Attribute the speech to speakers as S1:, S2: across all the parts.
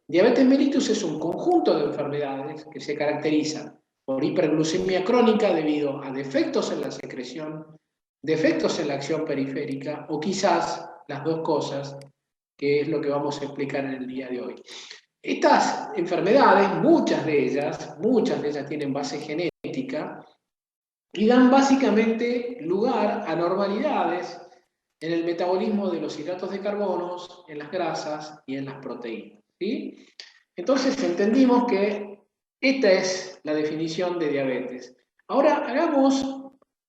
S1: Diabetes mellitus es un conjunto de enfermedades que se caracterizan por hiperglucemia crónica debido a defectos en la secreción, defectos en la acción periférica o quizás las dos cosas, que es lo que vamos a explicar en el día de hoy. Estas enfermedades, muchas de ellas tienen base genética y dan básicamente lugar a anormalidades en el metabolismo de los hidratos de carbono, en las grasas y en las proteínas, ¿sí? Entonces entendimos que esta es la definición de diabetes. Ahora hagamos,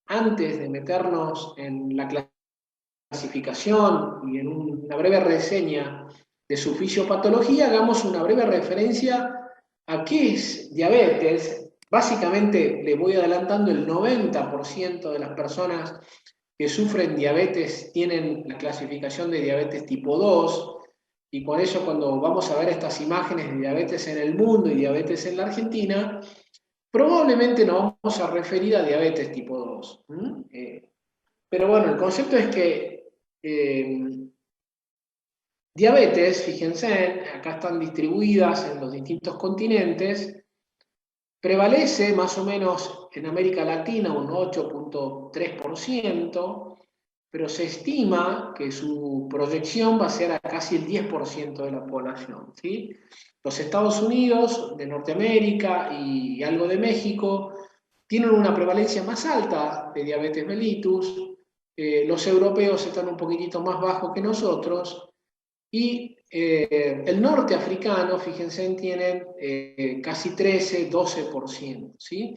S1: antes de meternos en la clasificación y en una breve reseña de su fisiopatología, hagamos una breve referencia a qué es diabetes. Básicamente, le voy adelantando, el 90% de las personas que sufren diabetes tienen la clasificación de diabetes tipo 2, y por eso cuando vamos a ver estas imágenes de diabetes en el mundo y diabetes en la Argentina, probablemente nos vamos a referir a diabetes tipo 2. Pero bueno, el concepto es que diabetes, fíjense, acá están distribuidas en los distintos continentes, prevalece más o menos en América Latina un 8,3%, pero se estima que su proyección va a ser a casi el 10% de la población, ¿sí? Los Estados Unidos de Norteamérica y algo de México tienen una prevalencia más alta de diabetes mellitus, los europeos están un poquitito más bajos que nosotros, y el norte africano, fíjense, tienen casi 13-12%, ¿sí?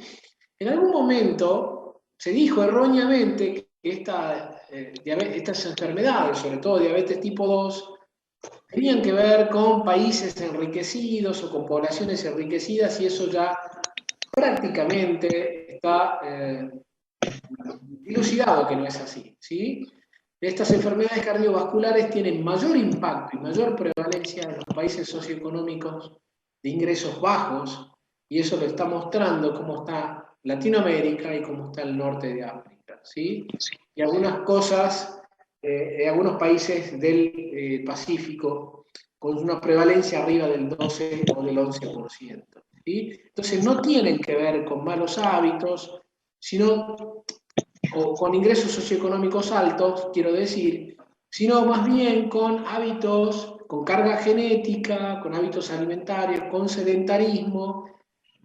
S1: En algún momento se dijo erróneamente que estas enfermedades, sobre todo diabetes tipo 2, tenían que ver con países enriquecidos o con poblaciones enriquecidas, y eso ya prácticamente está dilucidado que no es así, ¿sí? Estas enfermedades cardiovasculares tienen mayor impacto y mayor prevalencia en los países socioeconómicos de ingresos bajos, y eso lo está mostrando cómo está Latinoamérica y cómo está el norte de África, ¿sí? Y algunas cosas, algunos países del Pacífico con una prevalencia arriba del 12 o del 11%, ¿sí? Entonces no tienen que ver con malos hábitos, sino o con ingresos socioeconómicos altos, quiero decir, sino más bien con hábitos, con carga genética, con hábitos alimentarios, con sedentarismo.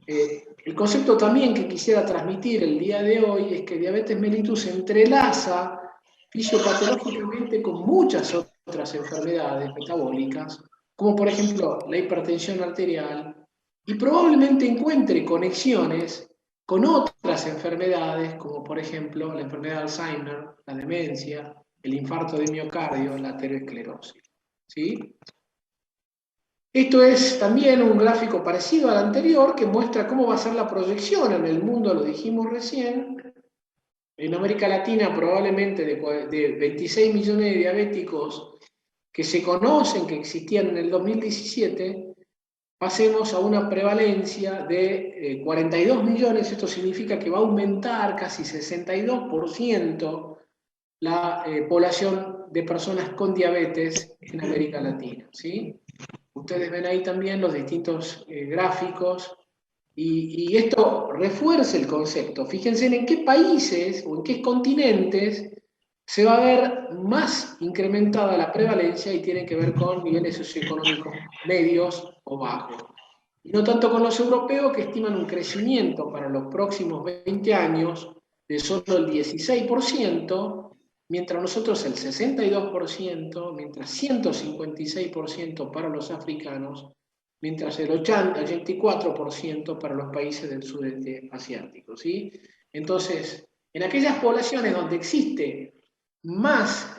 S1: El concepto también que quisiera transmitir el día de hoy es que diabetes mellitus se entrelaza fisiopatológicamente con muchas otras enfermedades metabólicas, como por ejemplo la hipertensión arterial, y probablemente encuentre conexiones con otras enfermedades, como por ejemplo la enfermedad de Alzheimer, la demencia, el infarto de miocardio, la aterosclerosis, ¿sí? Esto es también un gráfico parecido al anterior que muestra cómo va a ser la proyección en el mundo, lo dijimos recién. En América Latina probablemente de 26 millones de diabéticos que se conocen que existían en el 2017, pasemos a una prevalencia de 42 millones. Esto significa que va a aumentar casi 62% la población de personas con diabetes en América Latina, ¿sí? Ustedes ven ahí también los distintos gráficos, y esto refuerza el concepto. Fíjense en qué países o en qué continentes se va a ver más incrementada la prevalencia y tiene que ver con niveles socioeconómicos medios o bajos. Y no tanto con los europeos, que estiman un crecimiento para los próximos 20 años de solo el 16%, mientras nosotros el 62%, mientras 156% para los africanos, mientras el 84% para los países del sudeste asiático, ¿sí? Entonces, en aquellas poblaciones donde existe más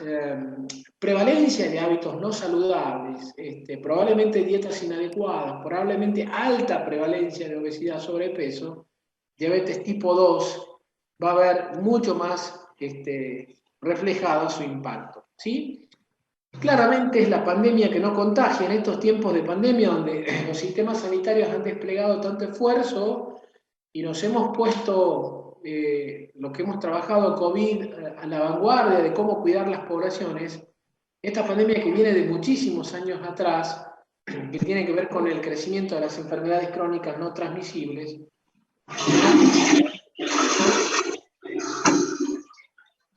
S1: prevalencia de hábitos no saludables, probablemente dietas inadecuadas, probablemente alta prevalencia de obesidad, sobrepeso, diabetes tipo 2 va a haber mucho más reflejado su impacto, ¿sí? Claramente es la pandemia que no contagia. En estos tiempos de pandemia donde los sistemas sanitarios han desplegado tanto esfuerzo y nos hemos puesto lo que hemos trabajado COVID a la vanguardia de cómo cuidar las poblaciones, esta pandemia que viene de muchísimos años atrás que tiene que ver con el crecimiento de las enfermedades crónicas no transmisibles.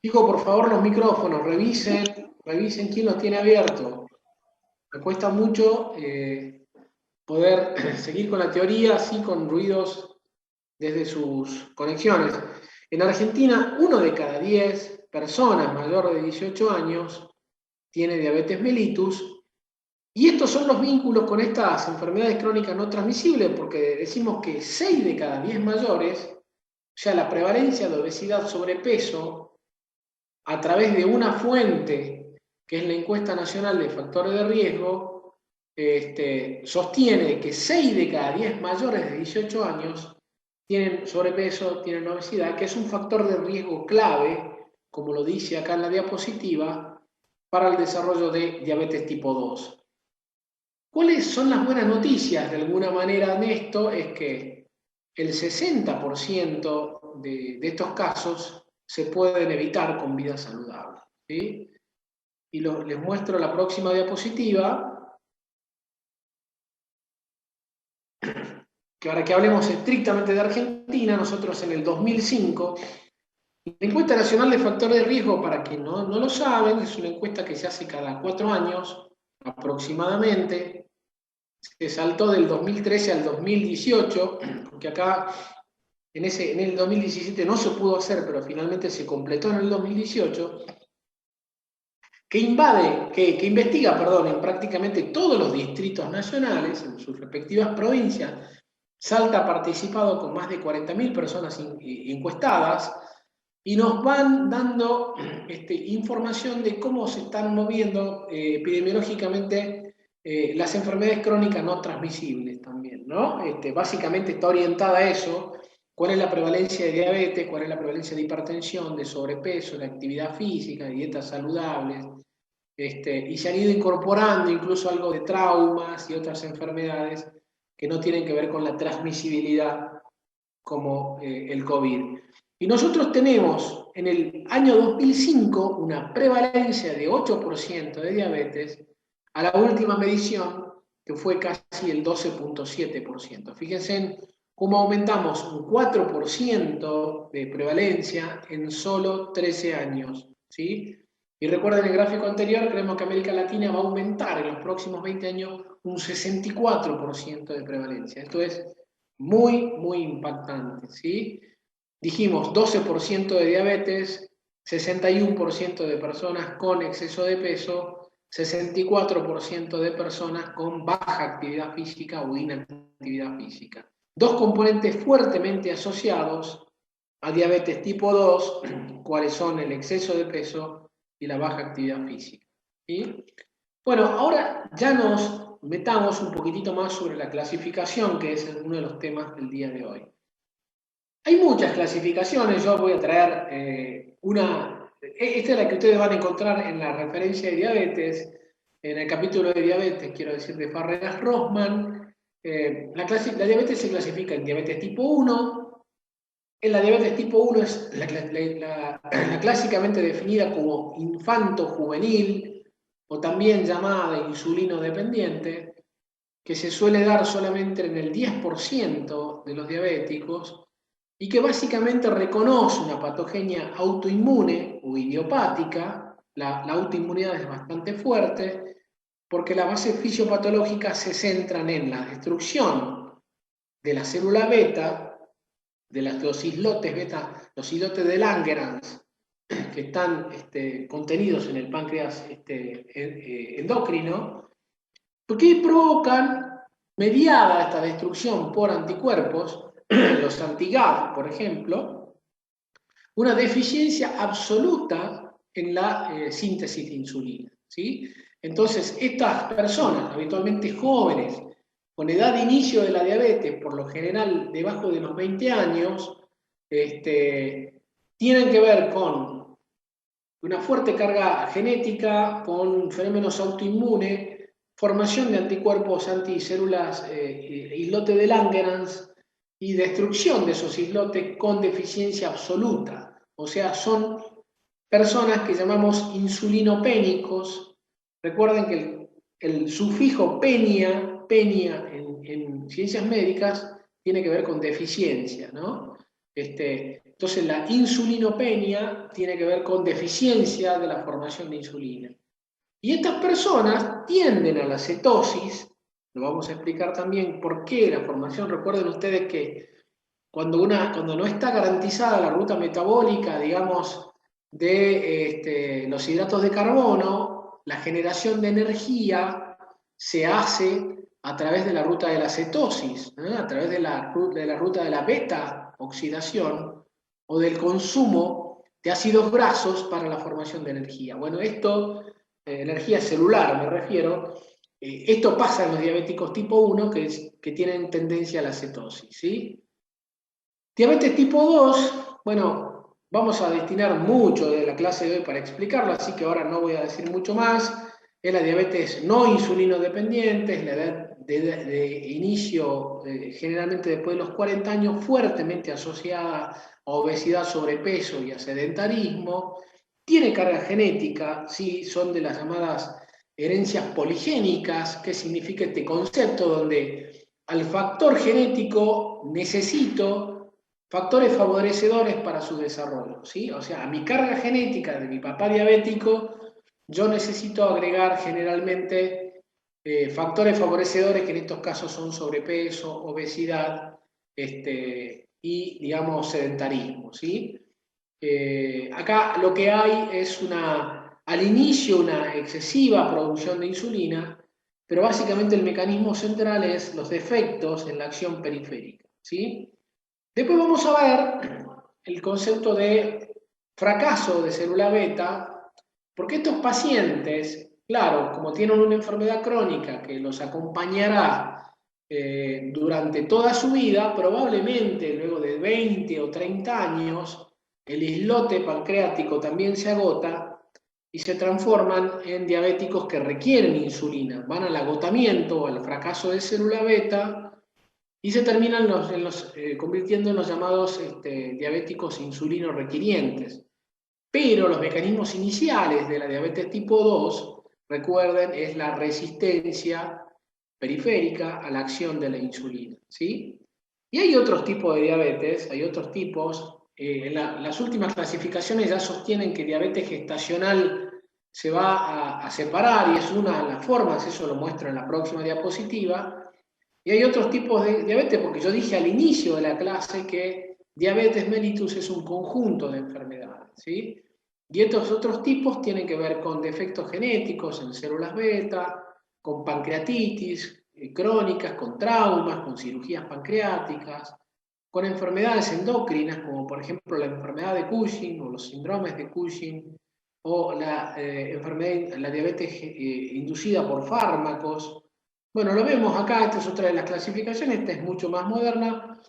S1: Chicos, por favor, los micrófonos, revisen quién los tiene abiertos. Me cuesta mucho poder seguir con la teoría así con ruidos desde sus conexiones. En Argentina, 1 de cada 10 personas mayor de 18 años tiene diabetes mellitus, y estos son los vínculos con estas enfermedades crónicas no transmisibles, porque decimos que 6 de cada 10 mayores, o sea, la prevalencia de obesidad, sobrepeso, a través de una fuente, que es la encuesta nacional de factores de riesgo, sostiene que 6 de cada 10 mayores de 18 años tienen sobrepeso, tienen obesidad, que es un factor de riesgo clave, como lo dice acá en la diapositiva, para el desarrollo de diabetes tipo 2. ¿Cuáles son las buenas noticias? De alguna manera en esto es que el 60% de estos casos se pueden evitar con vida saludable, ¿sí? Y les muestro la próxima diapositiva, que ahora que hablemos estrictamente de Argentina, nosotros en el 2005, la encuesta nacional de factores de riesgo, para quien no lo saben, es una encuesta que se hace cada 4 años aproximadamente. Se saltó del 2013 al 2018, porque acá en el 2017 no se pudo hacer, pero finalmente se completó en el 2018, que investiga, en prácticamente todos los distritos nacionales, en sus respectivas provincias. Salta ha participado con más de 40.000 personas encuestadas, y nos van dando información de cómo se están moviendo epidemiológicamente las enfermedades crónicas no transmisibles también, ¿no? Básicamente está orientada a eso: cuál es la prevalencia de diabetes, cuál es la prevalencia de hipertensión, de sobrepeso, de actividad física, de dietas saludables, y se han ido incorporando incluso algo de traumas y otras enfermedades que no tienen que ver con la transmisibilidad, como el COVID. Y nosotros tenemos en el año 2005 una prevalencia de 8% de diabetes, a la última medición que fue casi el 12.7%. Fíjense en cómo aumentamos un 4% de prevalencia en solo 13 años, ¿sí? Y recuerden el gráfico anterior, creemos que América Latina va a aumentar en los próximos 20 años un 64% de prevalencia. Esto es muy, muy impactante, ¿sí? Dijimos 12% de diabetes, 61% de personas con exceso de peso, 64% de personas con baja actividad física o inactividad física. Dos componentes fuertemente asociados a diabetes tipo 2, cuáles son el exceso de peso y la baja actividad física, ¿sí? Bueno, ahora ya nos metamos un poquitito más sobre la clasificación, que es uno de los temas del día de hoy. Hay muchas clasificaciones, yo voy a traer esta es la que ustedes van a encontrar en la referencia de diabetes, en el capítulo de diabetes, quiero decir, de Farreras-Rossmann. La diabetes se clasifica en diabetes tipo 1. En la diabetes tipo 1 es la clásicamente definida como infanto-juvenil, o también llamada insulino dependiente, que se suele dar solamente en el 10% de los diabéticos, y que básicamente reconoce una patogenia autoinmune o idiopática. La autoinmunidad es bastante fuerte, porque las bases fisiopatológicas se centran en la destrucción de la célula beta, de los islotes beta, los islotes de Langerhans, que están contenidos en el páncreas endocrino, porque provocan, mediada esta destrucción por anticuerpos, los anti-GAD, por ejemplo, una deficiencia absoluta en la síntesis de insulina, ¿sí? Entonces, estas personas, habitualmente jóvenes, con edad de inicio de la diabetes, por lo general debajo de los 20 años, tienen que ver con una fuerte carga genética, con fenómenos autoinmunes, formación de anticuerpos anticélulas, islote de Langerhans, y destrucción de esos islotes con deficiencia absoluta. O sea, son personas que llamamos insulinopénicos. Recuerden que el sufijo penia en ciencias médicas tiene que ver con deficiencia, ¿no? Entonces la insulinopenia tiene que ver con deficiencia de la formación de insulina. Y estas personas tienden a la cetosis, lo vamos a explicar también por qué la formación. Recuerden ustedes que cuando no está garantizada la ruta metabólica, digamos, de los hidratos de carbono, la generación de energía se hace a través de la ruta de la cetosis, a través de la ruta de la beta oxidación o del consumo de ácidos grasos para la formación de energía. Bueno, esto, energía celular me refiero, esto pasa en los diabéticos tipo 1 que tienen tendencia a la cetosis, ¿sí? Diabetes tipo 2, bueno, vamos a destinar mucho de la clase de hoy para explicarlo, así que ahora no voy a decir mucho más. Es la diabetes no insulino dependiente, es la edad de inicio, generalmente después de los 40 años, fuertemente asociada a obesidad, sobrepeso y a sedentarismo. Tiene carga genética, sí, son de las llamadas herencias poligénicas. ¿Qué significa este concepto? Donde al factor genético necesito factores favorecedores para su desarrollo, ¿sí? O sea, a mi carga genética de mi papá diabético, yo necesito agregar generalmente factores favorecedores, que en estos casos son sobrepeso, obesidad y, digamos, sedentarismo, ¿sí? Acá lo que hay es al inicio una excesiva producción de insulina, pero básicamente el mecanismo central es los defectos en la acción periférica, ¿sí? Después vamos a ver el concepto de fracaso de célula beta, porque estos pacientes, claro, como tienen una enfermedad crónica que los acompañará durante toda su vida, probablemente luego de 20 o 30 años, el islote pancreático también se agota y se transforman en diabéticos que requieren insulina, van al agotamiento o al fracaso de célula beta y se terminan convirtiendo en los llamados diabéticos insulino requirientes. Pero los mecanismos iniciales de la diabetes tipo 2, recuerden, es la resistencia periférica a la acción de la insulina, ¿sí? Y hay otros tipos de diabetes, hay otros tipos. Las últimas clasificaciones ya sostienen que diabetes gestacional se va a separar y es una de las formas, eso lo muestro en la próxima diapositiva. Y hay otros tipos de diabetes, porque yo dije al inicio de la clase que diabetes mellitus es un conjunto de enfermedades, ¿sí? Y estos otros tipos tienen que ver con defectos genéticos en células beta, con pancreatitis crónicas, con traumas, con cirugías pancreáticas, con enfermedades endocrinas, como por ejemplo la enfermedad de Cushing o los síndromes de Cushing, o la diabetes inducida por fármacos. Bueno, lo vemos acá, esta es otra de las clasificaciones, esta es mucho más moderna,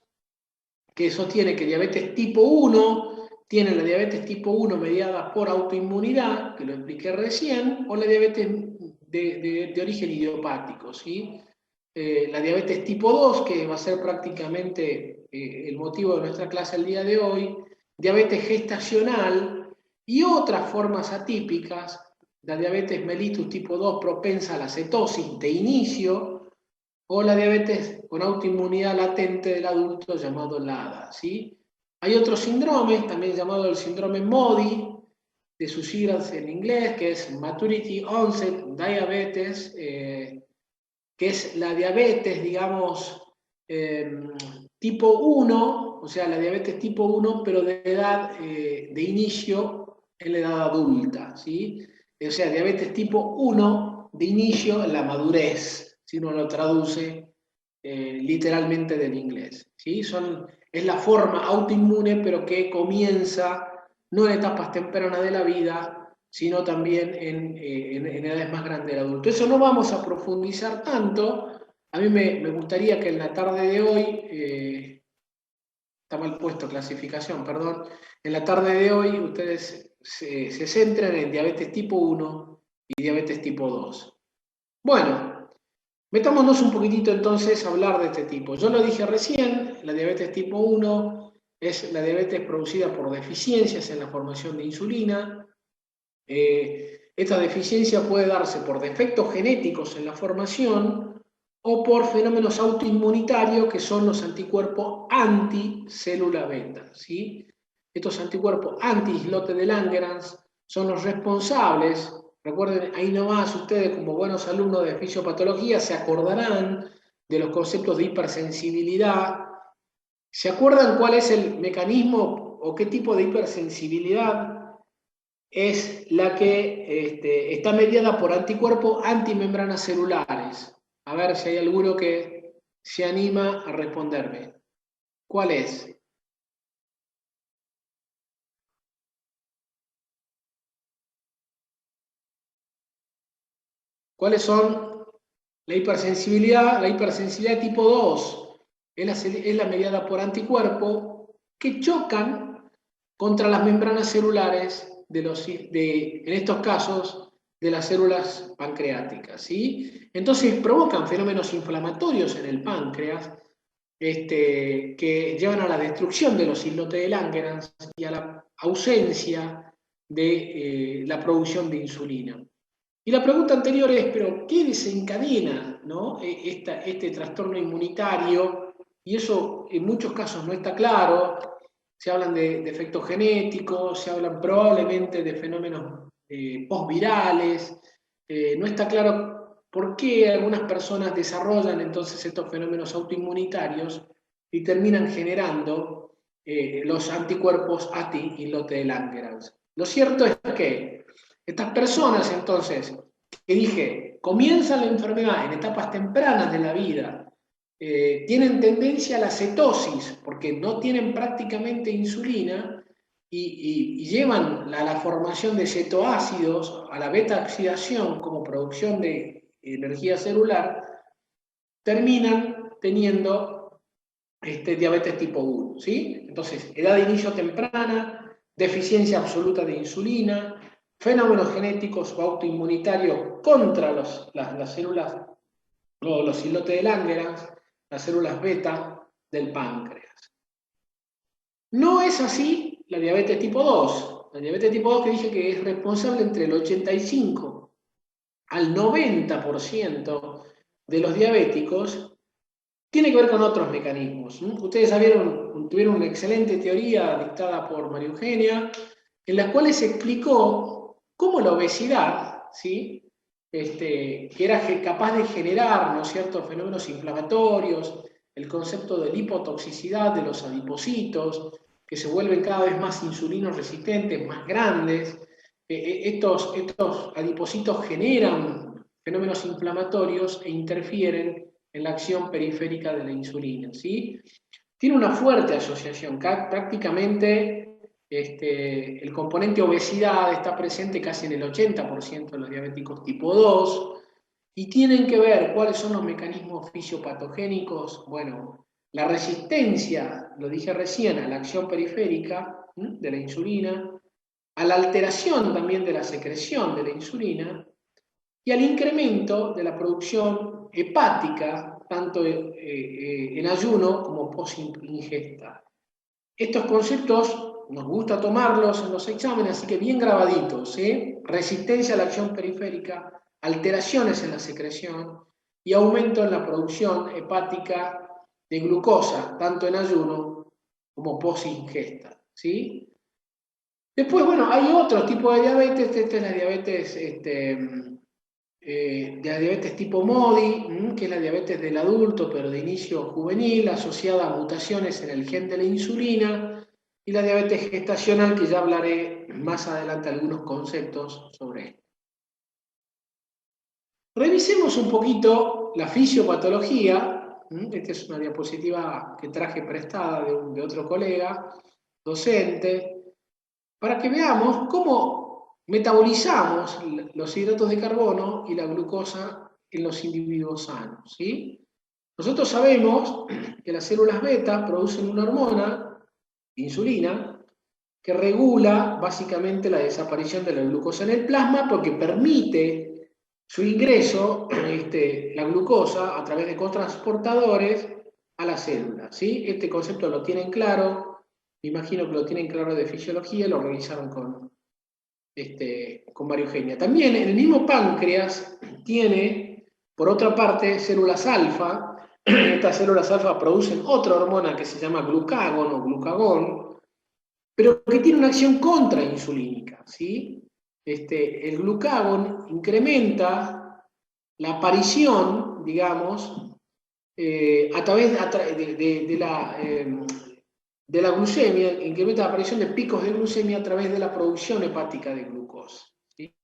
S1: que sostiene que diabetes tipo 1 tiene la diabetes tipo 1 mediada por autoinmunidad, que lo expliqué recién, o la diabetes de origen idiopático, ¿sí? La diabetes tipo 2, que va a ser prácticamente el motivo de nuestra clase el día de hoy, diabetes gestacional y otras formas atípicas, la diabetes mellitus tipo 2 propensa a la cetosis de inicio, o la diabetes con autoinmunidad latente del adulto llamado LADA, ¿sí? Hay otros síndromes, también llamado el síndrome MODY, de sus siglas en inglés, que es Maturity Onset Diabetes, que es la diabetes, digamos, tipo 1, o sea, la diabetes tipo 1, pero de edad de inicio en la edad adulta, ¿sí? O sea, diabetes tipo 1 de inicio en la madurez, si uno lo traduce literalmente del inglés, ¿sí? Es la forma autoinmune, pero que comienza no en etapas tempranas de la vida, sino también en edades más grandes del adulto. Eso no vamos a profundizar tanto. A mí me gustaría que en la tarde de hoy, está mal puesto clasificación, perdón, en la tarde de hoy ustedes se centren en diabetes tipo 1 y diabetes tipo 2. Bueno, metámonos un poquitito entonces a hablar de este tipo. Yo lo dije recién, la diabetes tipo 1 es la diabetes producida por deficiencias en la formación de insulina. Esta deficiencia puede darse por defectos genéticos en la formación o por fenómenos autoinmunitarios que son los anticuerpos anticélula beta, ¿sí? Estos anticuerpos anti-islote de Langerhans son los responsables. Recuerden, ahí nomás ustedes como buenos alumnos de fisiopatología se acordarán de los conceptos de hipersensibilidad. ¿Se acuerdan cuál es el mecanismo o qué tipo de hipersensibilidad es la que está mediada por anticuerpos antimembranas celulares? A ver si hay alguno que se anima a responderme. ¿Cuál es? ¿Cuáles son? La hipersensibilidad tipo 2 es la mediada por anticuerpos que chocan contra las membranas celulares en estos casos, de las células pancreáticas, ¿sí? Entonces provocan fenómenos inflamatorios en el páncreas que llevan a la destrucción de los islotes de Langerhans y a la ausencia de la producción de insulina. Y la pregunta anterior es, ¿pero qué desencadena, ¿no? este trastorno inmunitario? Y eso en muchos casos no está claro. Se hablan de efectos genéticos, se hablan probablemente de fenómenos postvirales. No está claro por qué algunas personas desarrollan entonces estos fenómenos autoinmunitarios y terminan generando los anticuerpos anti-islote de Langerhans. Lo cierto es que estas personas, entonces, que dije, comienzan la enfermedad en etapas tempranas de la vida, tienen tendencia a la cetosis, porque no tienen prácticamente insulina y llevan a la formación de cetoácidos, a la beta-oxidación como producción de energía celular, terminan teniendo diabetes tipo 1, ¿sí? Entonces, edad de inicio temprana, deficiencia absoluta de insulina, fenómenos genéticos o autoinmunitarios contra las células, los islotes de Langerhans, las células beta del páncreas. No es así la diabetes tipo 2. La diabetes tipo 2 que dije que es responsable entre el 85 al 90% de los diabéticos, tiene que ver con otros mecanismos. Ustedes tuvieron una excelente teoría dictada por María Eugenia, en la cual se explicó cómo la obesidad, ¿sí? Que era capaz de generar, ¿no es cierto?, fenómenos inflamatorios, el concepto de lipotoxicidad de los adipocitos, que se vuelven cada vez más insulinos resistentes, más grandes. Estos adipocitos generan fenómenos inflamatorios e interfieren en la acción periférica de la insulina, ¿sí? Tiene una fuerte asociación, prácticamente el componente obesidad está presente casi en el 80% de los diabéticos tipo 2, y tienen que ver cuáles son los mecanismos fisiopatogénicos. Bueno, la resistencia, lo dije recién, a la acción periférica de la insulina, a la alteración también de la secreción de la insulina, y al incremento de la producción hepática, tanto en ayuno como post-ingesta. Estos conceptos nos gusta tomarlos en los exámenes, así que bien grabaditos, ¿sí? Resistencia a la acción periférica, alteraciones en la secreción y aumento en la producción hepática de glucosa, tanto en ayuno como post-ingesta, ¿sí? Después, bueno, hay otro tipo de diabetes, esta es la diabetes de la diabetes tipo MODY, que es la diabetes del adulto, pero de inicio juvenil, asociada a mutaciones en el gen de la insulina, y la diabetes gestacional, que ya hablaré más adelante algunos conceptos sobre esto. Revisemos un poquito la fisiopatología. Esta es una diapositiva que traje prestada de otro colega, docente, para que veamos cómo metabolizamos los hidratos de carbono y la glucosa en los individuos sanos, ¿sí? Nosotros sabemos que las células beta producen una hormona, insulina, que regula básicamente la desaparición de la glucosa en el plasma porque permite su ingreso, la glucosa, a través de cotransportadores a la célula, ¿sí? Este concepto lo tienen claro, me imagino que lo tienen claro de fisiología, lo revisaron con variogenia. También el mismo páncreas tiene, por otra parte, células alfa. Estas células alfa producen otra hormona que se llama glucagón o glucagón, pero que tiene una acción contrainsulínica, ¿sí? El glucagón incrementa la aparición, digamos, a través de la glucemia, incrementa la aparición de picos de glucemia a través de la producción hepática de glucosa, ¿sí?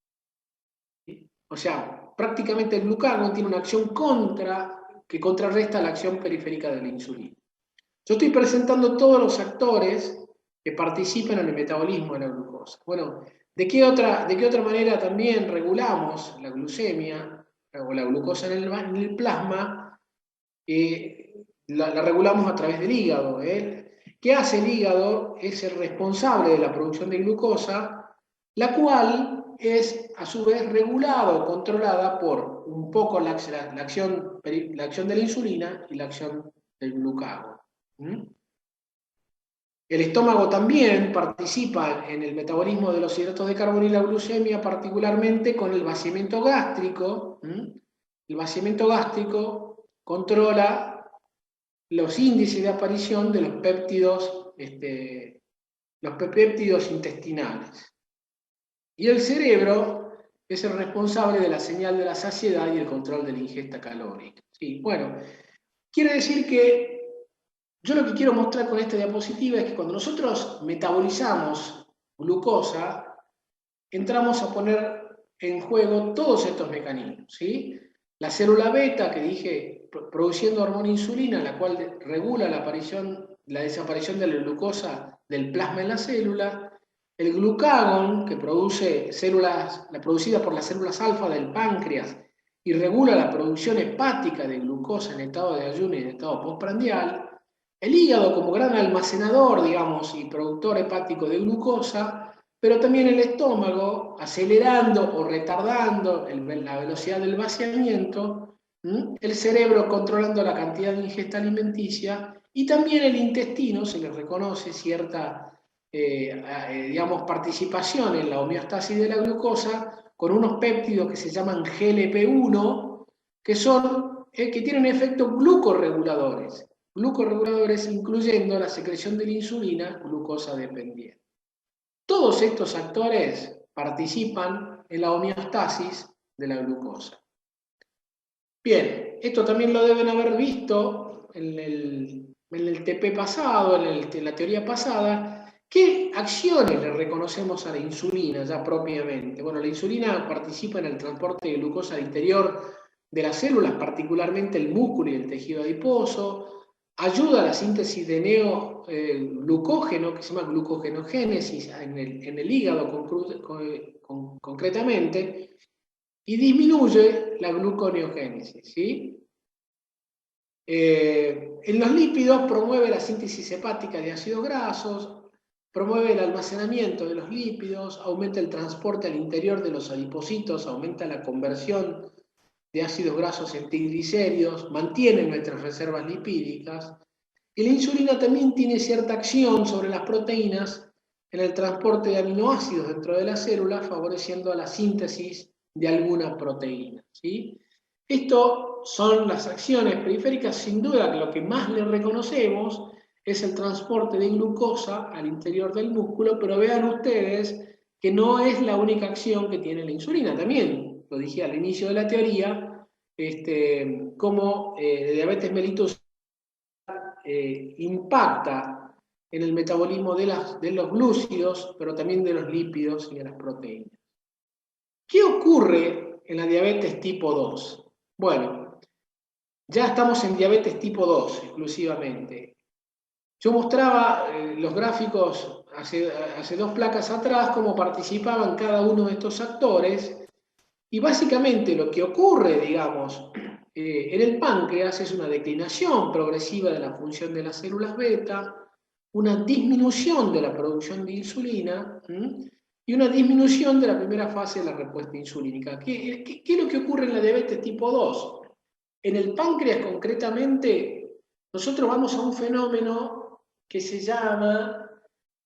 S1: O sea, prácticamente el glucagón tiene una acción que contrarresta la acción periférica de la insulina. Yo estoy presentando todos los actores que participan en el metabolismo de la glucosa. Bueno, ¿de qué otra manera también regulamos la glucemia o la glucosa en el plasma? La regulamos a través del hígado. ¿Qué hace el hígado? Es el responsable de la producción de glucosa, la cual es a su vez regulada o controlada por un poco la acción de la insulina y la acción del glucagón. El estómago también participa en el metabolismo de los hidratos de carbono y la glucemia, particularmente con el vaciamiento gástrico. El vaciamiento gástrico controla los índices de aparición de los péptidos intestinales. Y el cerebro es el responsable de la señal de la saciedad y el control de la ingesta calórica. Sí, bueno, quiere decir que yo lo que quiero mostrar con esta diapositiva es que cuando nosotros metabolizamos glucosa, entramos a poner en juego todos estos mecanismos, ¿sí? La célula beta, que dije, produciendo hormona insulina, la cual regula la desaparición de la glucosa del plasma en la célula. El glucagón, que produce la producida por las células alfa del páncreas y regula la producción hepática de glucosa en estado de ayuno y en estado postprandial. El hígado como gran almacenador, digamos, y productor hepático de glucosa, pero también el estómago acelerando o retardando la velocidad del vaciamiento, el cerebro controlando la cantidad de ingesta alimenticia y también el intestino, se le reconoce cierta, digamos, participación en la homeostasis de la glucosa con unos péptidos que se llaman GLP-1, que tienen efectos glucorreguladores incluyendo la secreción de la insulina glucosa dependiente. Todos estos actores participan en la homeostasis de la glucosa. Bien, esto también lo deben haber visto en el TP pasado, en la teoría pasada. ¿Qué acciones le reconocemos a la insulina ya propiamente? Bueno, la insulina participa en el transporte de glucosa al interior de las células, particularmente el músculo y el tejido adiposo. Ayuda a la síntesis de neoglucógeno, que se llama glucogenogénesis en el hígado concretamente, y disminuye la gluconeogénesis, ¿sí? En los lípidos promueve la síntesis hepática de ácidos grasos, promueve el almacenamiento de los lípidos, aumenta el transporte al interior de los adipocitos, aumenta la conversión de ácidos grasos en triglicéridos, mantiene nuestras reservas lipídicas. Y la insulina también tiene cierta acción sobre las proteínas en el transporte de aminoácidos dentro de la célula, favoreciendo la síntesis de alguna proteína, ¿sí? Esto son las acciones periféricas. Sin duda que lo que más le reconocemos es el transporte de glucosa al interior del músculo, pero vean ustedes que no es la única acción que tiene la insulina. También, lo dije al inicio de la teoría, como diabetes mellitus impacta en el metabolismo de los glúcidos, pero también de los lípidos y de las proteínas. ¿Qué ocurre en la diabetes tipo 2? Bueno, ya estamos en diabetes tipo 2 exclusivamente. Yo mostraba los gráficos hace 2 placas atrás, cómo participaban cada uno de estos actores, y básicamente lo que ocurre, digamos, en el páncreas es una declinación progresiva de la función de las células beta, una disminución de la producción de insulina y una disminución de la primera fase de la respuesta insulínica. ¿Qué es lo que ocurre en la diabetes tipo 2? En el páncreas concretamente, nosotros vamos a un fenómeno que se llama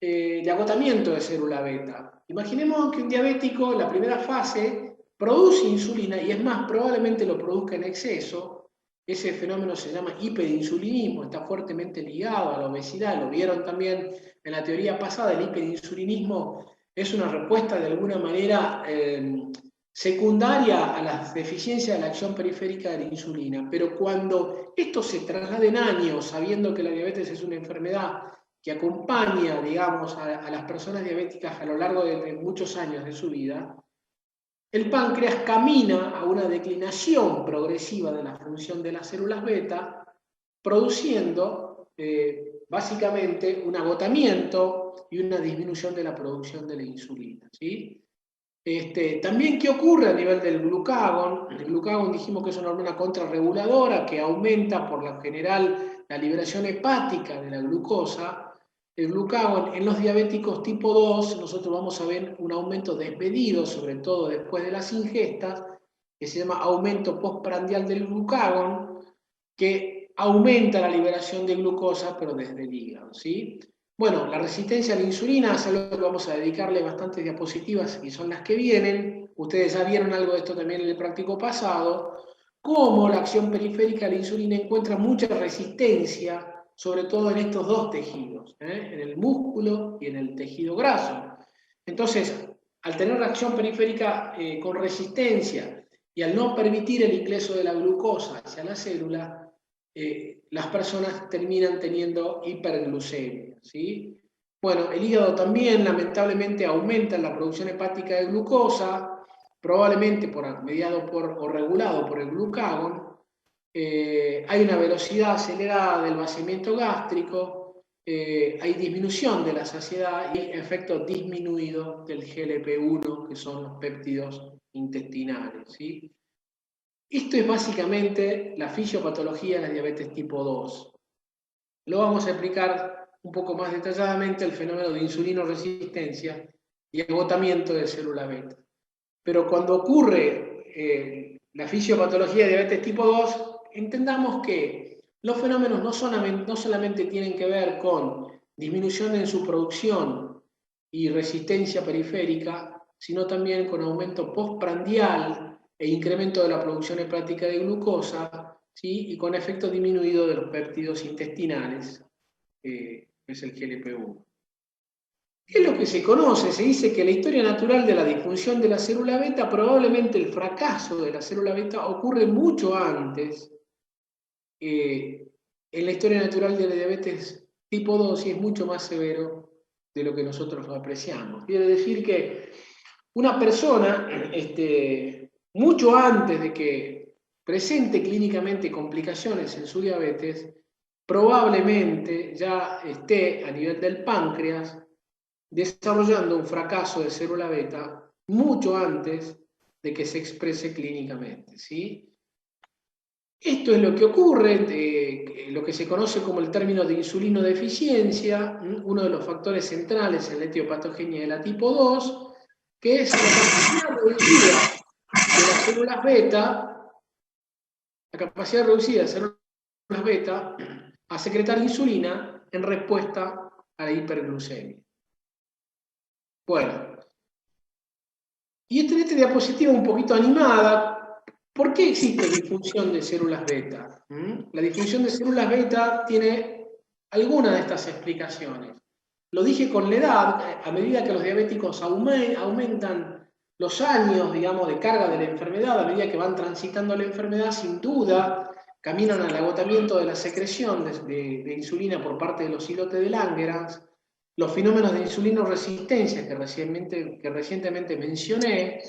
S1: de agotamiento de célula beta. Imaginemos que un diabético en la primera fase produce insulina y es más, probablemente lo produzca en exceso. Ese fenómeno se llama hiperinsulinismo, está fuertemente ligado a la obesidad, lo vieron también en la teoría pasada. El hiperinsulinismo es una respuesta de alguna manera secundaria a las deficiencias de la acción periférica de la insulina, pero cuando esto se traslada en años, sabiendo que la diabetes es una enfermedad que acompaña, digamos, a las personas diabéticas a lo largo de muchos años de su vida, el páncreas camina a una declinación progresiva de la función de las células beta, produciendo básicamente un agotamiento y una disminución de la producción de la insulina, ¿sí? También, ¿qué ocurre a nivel del glucagón? El glucagón dijimos que es una hormona contrarreguladora que aumenta por lo general la liberación hepática de la glucosa. El glucagón en los diabéticos tipo 2, nosotros vamos a ver un aumento desmedido, sobre todo después de las ingestas, que se llama aumento postprandial del glucagón, que aumenta la liberación de glucosa, pero desde el hígado, ¿sí? Bueno, la resistencia a la insulina es algo que vamos a dedicarle bastantes diapositivas y son las que vienen. Ustedes ya vieron algo de esto también en el práctico pasado, cómo la acción periférica de la insulina encuentra mucha resistencia, sobre todo en estos dos tejidos, en el músculo y en el tejido graso. Entonces, al tener la acción periférica con resistencia y al no permitir el ingreso de la glucosa hacia la célula, las personas terminan teniendo hiperglucemia, ¿sí? Bueno, el hígado también lamentablemente aumenta la producción hepática de glucosa, probablemente mediado o regulado por el glucagón. Hay una velocidad acelerada del vaciamiento gástrico, hay disminución de la saciedad y efecto disminuido del GLP-1, que son los péptidos intestinales, ¿sí? Esto es básicamente la fisiopatología de la diabetes tipo 2. Lo vamos a explicar un poco más detalladamente, el fenómeno de insulinoresistencia y agotamiento de célula beta. Pero cuando ocurre la fisiopatología de diabetes tipo 2, entendamos que los fenómenos no solamente tienen que ver con disminución en su producción y resistencia periférica, sino también con aumento postprandial e incremento de la producción hepática de glucosa, ¿sí? Y con efecto disminuido de los péptidos intestinales, que es el GLP-1. ¿Qué es lo que se conoce? Se dice que la historia natural de la disfunción de la célula beta, probablemente el fracaso de la célula beta ocurre mucho antes en la historia natural de la diabetes tipo 2 y es mucho más severo de lo que nosotros lo apreciamos. Quiere decir que una persona, mucho antes de que presente clínicamente complicaciones en su diabetes, probablemente ya esté a nivel del páncreas desarrollando un fracaso de célula beta mucho antes de que se exprese clínicamente, ¿sí? Esto es lo que ocurre, lo que se conoce como el término de insulinodeficiencia, uno de los factores centrales en la etiopatogenia de la tipo 2, que es la capacidad reducida de las células beta, la capacidad reducida de células beta a secretar insulina en respuesta a la hiperglucemia. Bueno, y esta diapositiva un poquito animada. ¿Por qué existe disfunción de células beta? La disfunción de células beta tiene alguna de estas explicaciones. Lo dije con la edad, a medida que los diabéticos aumentan los años, digamos, de carga de la enfermedad, a medida que van transitando la enfermedad, sin duda, caminan al agotamiento de la secreción de insulina por parte de los islotes de Langerhans, los fenómenos de insulinoresistencia que recientemente mencioné,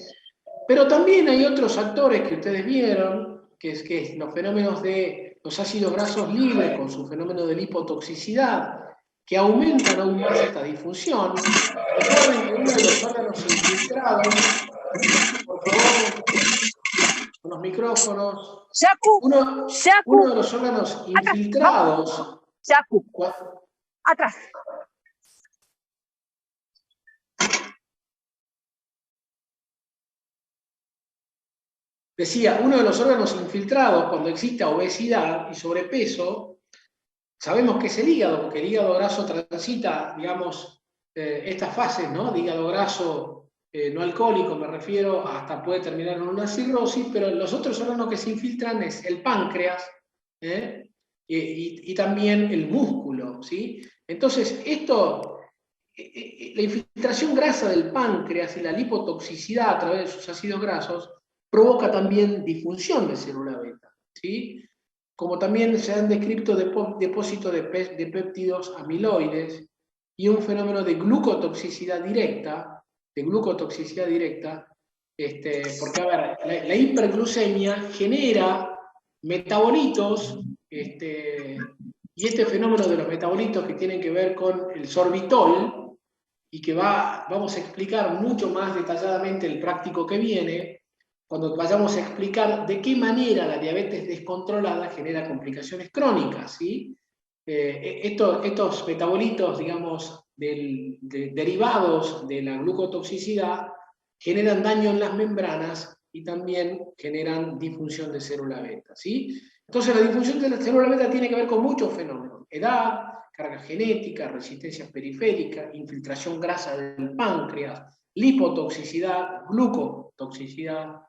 S1: pero también hay otros actores que ustedes vieron, que es los fenómenos de los ácidos grasos libres con su fenómeno de lipotoxicidad, que aumentan aún más esta disfunción. Recuerden que uno de los órganos infiltrados, por favor, con los micrófonos, uno de los órganos infiltrados.
S2: Atrás.
S1: Decía, uno de los órganos infiltrados cuando exista obesidad y sobrepeso, sabemos que es el hígado, porque el hígado graso transita, digamos, estas fases, ¿no? De hígado graso no alcohólico, me refiero, hasta puede terminar en una cirrosis, pero los otros órganos que se infiltran es el páncreas y también el músculo, ¿sí? Entonces, la infiltración grasa del páncreas y la lipotoxicidad a través de sus ácidos grasos provoca también disfunción de célula beta, ¿sí? Como también se han descrito depósitos de péptidos amiloides y un fenómeno de glucotoxicidad directa, porque, a ver, la hiperglucemia genera metabolitos, y este fenómeno de los metabolitos que tienen que ver con el sorbitol, y que vamos a explicar mucho más detalladamente el práctico que viene, cuando vayamos a explicar de qué manera la diabetes descontrolada genera complicaciones crónicas, ¿sí? Estos metabolitos, digamos, derivados de la glucotoxicidad, generan daño en las membranas y también generan disfunción de célula beta, ¿sí? Entonces la disfunción de la célula beta tiene que ver con muchos fenómenos: edad, carga genética, resistencia periférica, infiltración grasa del páncreas, lipotoxicidad, glucotoxicidad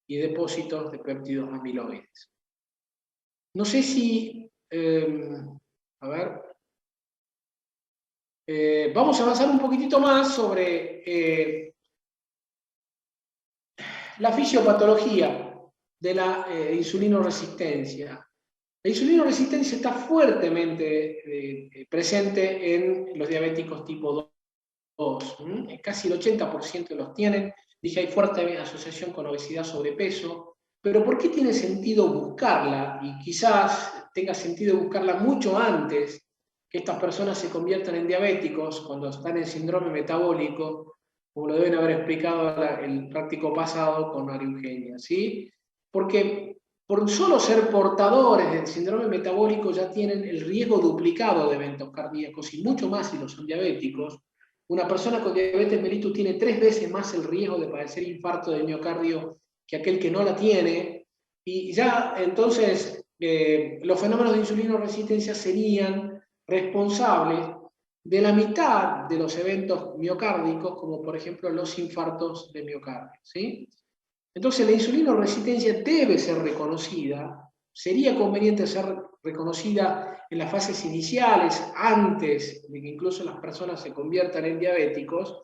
S1: y depósitos de péptidos amiloides. No sé si, a ver, vamos a avanzar un poquitito más sobre la fisiopatología de la insulinoresistencia. La insulinoresistencia está fuertemente presente en los diabéticos tipo 2. Casi el 80% los tienen. Dije, hay fuerte asociación con obesidad, sobrepeso. Pero ¿por qué tiene sentido buscarla? Y quizás tenga sentido buscarla mucho antes que estas personas se conviertan en diabéticos, cuando están en síndrome metabólico, como lo deben haber explicado el práctico pasado con María Eugenia, ¿sí? Porque por solo ser portadores del síndrome metabólico ya tienen el riesgo duplicado de eventos cardíacos, y mucho más si no son diabéticos. Una persona con diabetes mellitus tiene 3 veces más el riesgo de padecer infarto de miocardio que aquel que no la tiene, y ya entonces los fenómenos de insulinoresistencia serían responsables de la mitad de los eventos miocárdicos, como por ejemplo los infartos de miocardio, ¿sí? Entonces la insulinoresistencia debe ser reconocida. Sería conveniente ser reconocida en las fases iniciales, antes de que incluso las personas se conviertan en diabéticos,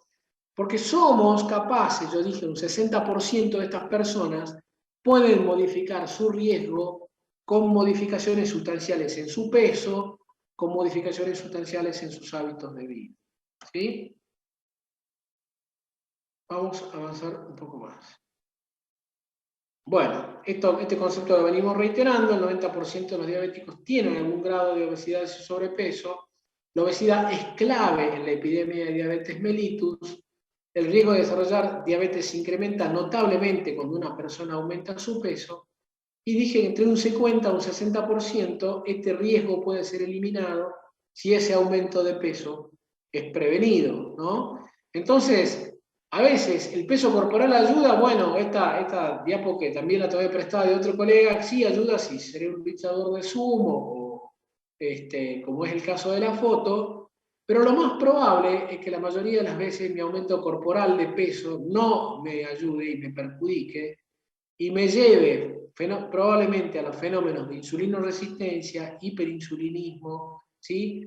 S1: porque somos capaces, yo dije, un 60% de estas personas pueden modificar su riesgo con modificaciones sustanciales en su peso, con modificaciones sustanciales en sus hábitos de vida, ¿sí? Vamos a avanzar un poco más. Bueno, este concepto lo venimos reiterando: el 90% de los diabéticos tienen algún grado de obesidad y sobrepeso. La obesidad es clave en la epidemia de diabetes mellitus. El riesgo de desarrollar diabetes se incrementa notablemente cuando una persona aumenta su peso. Y dije que entre un 50 a un 60% este riesgo puede ser eliminado si ese aumento de peso es prevenido, ¿no? Entonces, a veces el peso corporal ayuda. Bueno, esta diapo que también la tomé prestada de otro colega, sí ayuda si seré un luchador de sumo, o como es el caso de la foto, pero lo más probable es que la mayoría de las veces mi aumento corporal de peso no me ayude y me perjudique, y me lleve probablemente a los fenómenos de insulinoresistencia, hiperinsulinismo, ¿sí?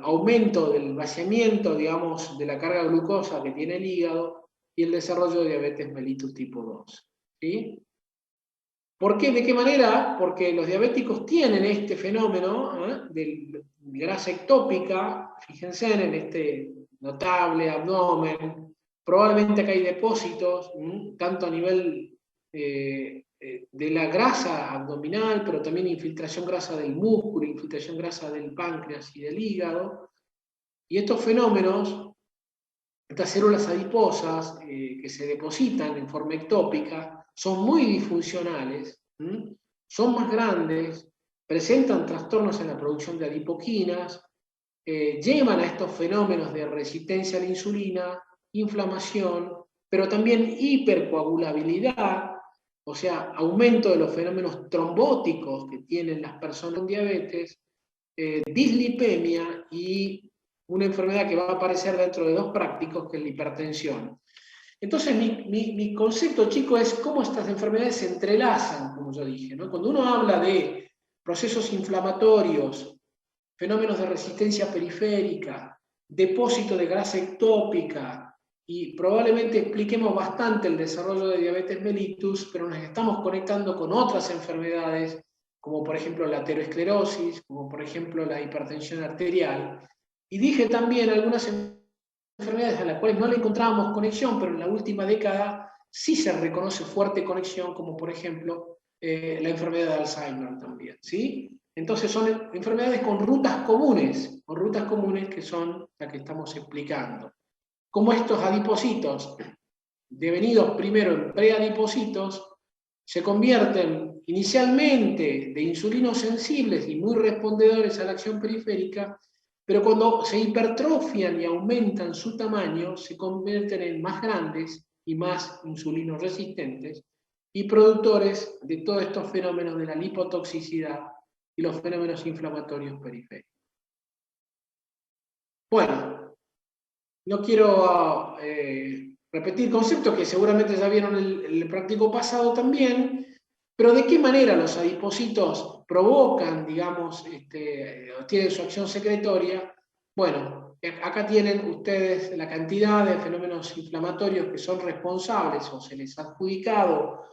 S1: Aumento del vaciamiento, digamos, de la carga glucosa que tiene el hígado, y el desarrollo de diabetes mellitus tipo 2. ¿Sí? ¿Por qué? ¿De qué manera? Porque los diabéticos tienen este fenómeno de grasa ectópica. Fíjense en este notable abdomen. Probablemente acá hay depósitos, tanto a nivel de la grasa abdominal, pero también infiltración grasa del músculo, infiltración grasa del páncreas y del hígado. Y estos fenómenos, estas células adiposas que se depositan en forma ectópica, son muy disfuncionales, son más grandes, presentan trastornos en la producción de adipoquinas, llevan a estos fenómenos de resistencia a la insulina, inflamación, pero también hipercoagulabilidad, o sea, aumento de los fenómenos trombóticos que tienen las personas con diabetes, dislipemia y una enfermedad que va a aparecer dentro de 2 prácticos, que es la hipertensión. Entonces, mi concepto, chico, es cómo estas enfermedades se entrelazan, como yo dije, ¿no? Cuando uno habla de procesos inflamatorios, fenómenos de resistencia periférica, depósito de grasa ectópica, y probablemente expliquemos bastante el desarrollo de diabetes mellitus, pero nos estamos conectando con otras enfermedades, como por ejemplo la aterosclerosis, como por ejemplo la hipertensión arterial. Y dije también algunas enfermedades a las cuales no le encontrábamos conexión, pero en la última década sí se reconoce fuerte conexión, como por ejemplo la enfermedad de Alzheimer también, ¿sí? Entonces son enfermedades con rutas comunes que son las que estamos explicando. Como estos adipocitos, devenidos primero en preadipocitos, se convierten inicialmente de insulinos sensibles y muy respondedores a la acción periférica, pero cuando se hipertrofian y aumentan su tamaño, se convierten en más grandes y más insulinos resistentes y productores de todos estos fenómenos de la lipotoxicidad y los fenómenos inflamatorios periféricos. Bueno, no quiero repetir conceptos que seguramente ya vieron el práctico pasado también, pero ¿de qué manera los adipocitos provocan, digamos, tienen su acción secretoria? Bueno, acá tienen ustedes la cantidad de fenómenos inflamatorios que son responsables o se les ha adjudicado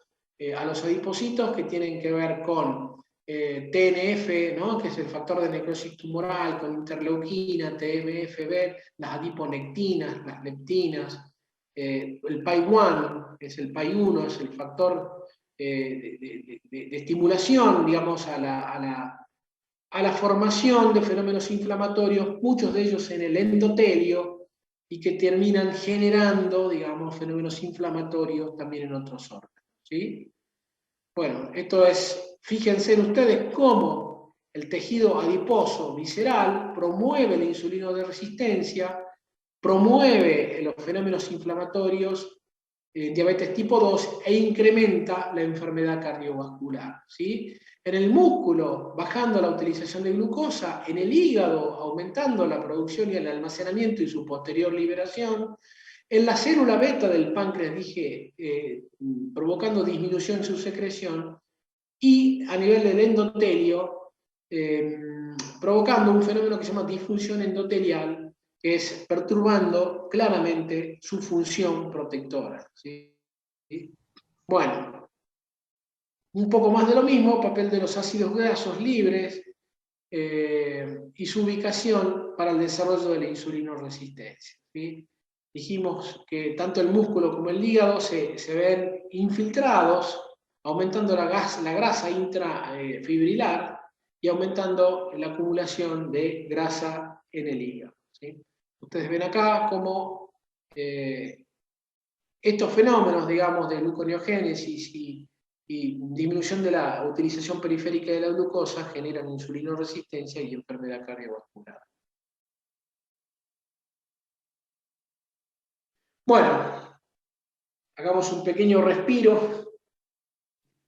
S1: a los adipocitos, que tienen que ver con TNF, ¿no? Que es el factor de necrosis tumoral, con interleuquina, TMF-B, las adiponectinas, las leptinas, el PAI-1, que es el PAI-1, es el factor de estimulación, digamos, a la formación de fenómenos inflamatorios, muchos de ellos en el endotelio, y que terminan generando, digamos, fenómenos inflamatorios también en otros órganos, ¿sí? Bueno, esto es, fíjense ustedes cómo el tejido adiposo visceral promueve la insulina de resistencia, promueve los fenómenos inflamatorios, diabetes tipo 2, e incrementa la enfermedad cardiovascular, ¿sí? En el músculo, bajando la utilización de glucosa; en el hígado, aumentando la producción y el almacenamiento y su posterior liberación; en la célula beta del páncreas, dije, provocando disminución en su secreción; y a nivel del endotelio, provocando un fenómeno que se llama disfunción endotelial, que es perturbando claramente su función protectora, ¿sí? Bueno, un poco más de lo mismo, papel de los ácidos grasos libres y su ubicación para el desarrollo de la insulinoresistencia, ¿sí? Dijimos que tanto el músculo como el hígado se ven infiltrados, aumentando la grasa intrafibrilar y aumentando la acumulación de grasa en el hígado, ¿sí? Ustedes ven acá cómo estos fenómenos, digamos, de gluconeogénesis y disminución de la utilización periférica de la glucosa generan insulinoresistencia y enfermedad cardiovascular. Bueno, hagamos un pequeño respiro.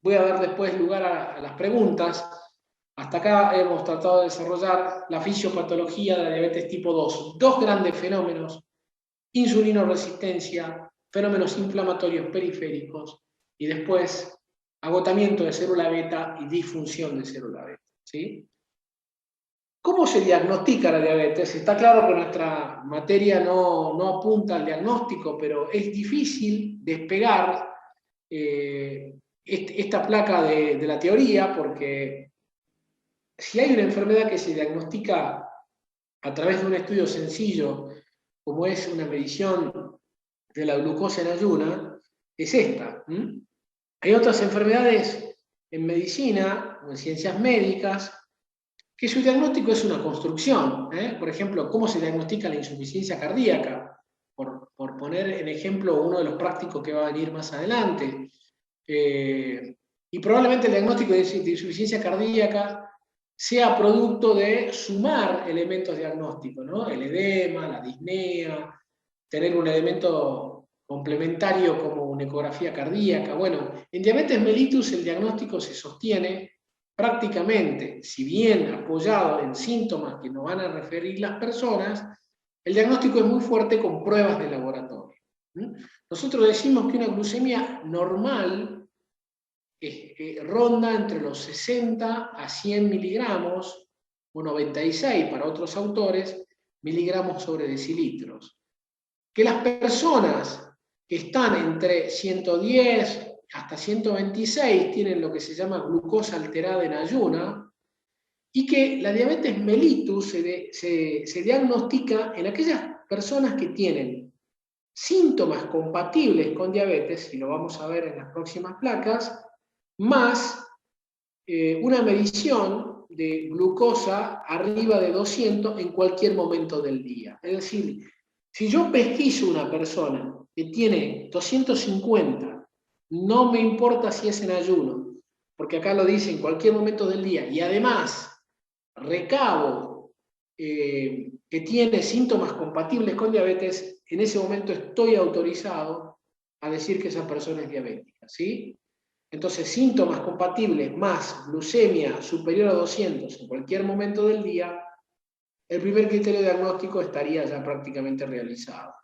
S1: Voy a dar después lugar a las preguntas. Hasta acá hemos tratado de desarrollar la fisiopatología de la diabetes tipo 2. 2 grandes fenómenos: insulinoresistencia, fenómenos inflamatorios periféricos, y después agotamiento de célula beta y disfunción de célula beta, ¿sí? ¿Cómo se diagnostica la diabetes? Está claro que nuestra materia no apunta al diagnóstico, pero es difícil despegar esta placa de la teoría, porque si hay una enfermedad que se diagnostica a través de un estudio sencillo, como es una medición de la glucosa en ayuna, es esta. Hay otras enfermedades en medicina o en ciencias médicas que su diagnóstico es una construcción. Por ejemplo, ¿cómo se diagnostica la insuficiencia cardíaca? Por poner en ejemplo uno de los prácticos que va a venir más adelante. Y probablemente el diagnóstico de insuficiencia cardíaca sea producto de sumar elementos diagnósticos, ¿no? El edema, la disnea, tener un elemento complementario como una ecografía cardíaca. Bueno, en diabetes mellitus el diagnóstico se sostiene prácticamente, si bien apoyado en síntomas que nos van a referir las personas, el diagnóstico es muy fuerte con pruebas de laboratorio. Nosotros decimos que una glucemia normal ronda entre los 60 a 100 miligramos, o 96 para otros autores, miligramos sobre decilitros. Que las personas que están entre 110 hasta 126 tienen lo que se llama glucosa alterada en ayuna, y que la diabetes mellitus se diagnostica en aquellas personas que tienen síntomas compatibles con diabetes, y lo vamos a ver en las próximas placas, más una medición de glucosa arriba de 200 en cualquier momento del día. Es decir, si yo pesquiso una persona que tiene 250, no me importa si es en ayuno, porque acá lo dice en cualquier momento del día, y además recabo que tiene síntomas compatibles con diabetes, en ese momento estoy autorizado a decir que esa persona es diabética, ¿sí? Entonces, síntomas compatibles más glucemia superior a 200 en cualquier momento del día, el primer criterio diagnóstico estaría ya prácticamente realizado.